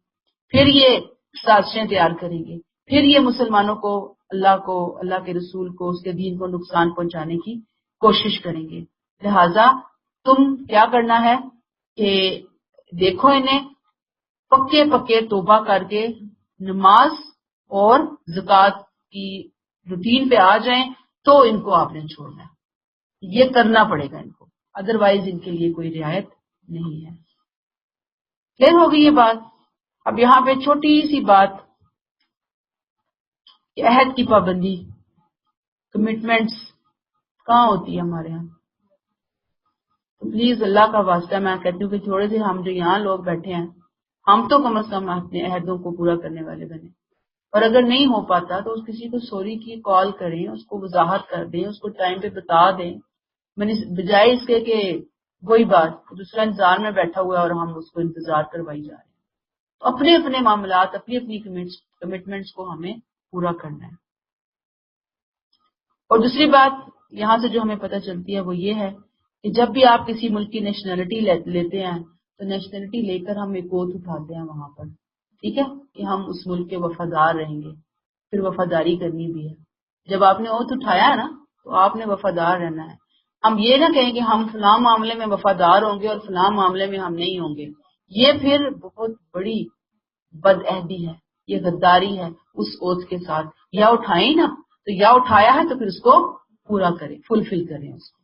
پھر یہ سازشیں تیار کریں گے، پھر یہ مسلمانوں کو، اللہ کے رسول کو، اس کے دین کو نقصان پہنچانے کی کوشش کریں گے۔ لہذا تم کیا کرنا ہے کہ دیکھو انہیں پکے پکے توبہ کر کے نماز اور زکوٰۃ کی روٹین پہ آ جائیں، تو ان کو آپ نے چھوڑنا ہے، یہ کرنا پڑے گا ان کو، ادروائز ان کے لیے کوئی رعایت نہیں ہے۔ کلیئر ہوگی یہ بات؟ اب یہاں پہ چھوٹی سی بات کہ عہد کی پابندی، کمٹمنٹس کہاں ہوتی ہے ہمارے ہاں؟ تو پلیز اللہ کا واسطہ میں کہتی ہوں کہ تھوڑے سے ہم جو یہاں لوگ بیٹھے ہیں، ہم تو کم از کم اپنے عہدوں کو پورا کرنے والے بنے، اور اگر نہیں ہو پاتا تو اس کسی کو سوری کی کال کریں، اس کو وضاحت کر دیں، اس کو ٹائم پہ بتا دیں، بجائے اس کے کہ وہی بات دوسرا انتظار میں بیٹھا ہوا ہے اور ہم اس کو انتظار کروائی جا رہے ہیں۔ تو اپنے اپنے معاملات، اپنی اپنی کمٹمنٹس کو ہمیں پورا کرنا ہے۔ اور دوسری بات یہاں سے جو ہمیں پتہ چلتی ہے وہ یہ ہے کہ جب بھی آپ کسی ملک کی نیشنلٹی لیتے ہیں تو نیشنلٹی لے کر ہم ایک اوتھ اٹھاتے ہیں وہاں پر، ٹھیک ہے، کہ ہم اس ملک کے وفادار رہیں گے، پھر وفاداری کرنی بھی ہے۔ جب آپ نے اوتھ اٹھایا ہے نا تو آپ نے وفادار رہنا ہے۔ ہم یہ نہ کہیں کہ ہم فلاں معاملے میں وفادار ہوں گے اور فلاں معاملے میں ہم نہیں ہوں گے، یہ پھر بہت بڑی بد عہدی ہے، یہ غداری ہے اس اوتھ کے ساتھ۔ یا اٹھائیں نا، تو یا اٹھایا ہے تو پھر اس کو پورا کریں، فلفل کریں اس کو۔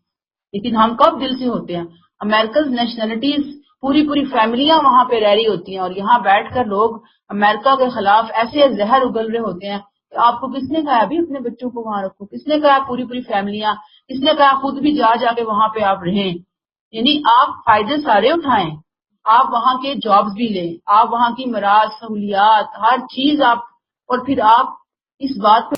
لیکن ہم کب دل سے ہوتے ہیں؟ امریکن نیشنلٹیز پوری فیملیاں وہاں پہ رہ رہی ہوتی ہیں، اور یہاں بیٹھ کر لوگ امریکہ کے خلاف ایسے زہر اگل رہے ہوتے ہیں کہ آپ کو کس نے کہا ابھی اپنے بچوں کو وہاں رکھو، کس نے کہا پوری فیملیاں، کس نے کہا خود بھی جا کے وہاں پہ آپ رہیں۔ یعنی آپ فائدے سارے اٹھائیں، آپ وہاں کے جابز بھی لیں، آپ وہاں کی مراج سہولیات ہر چیز آپ، اور پھر آپ اس بات کو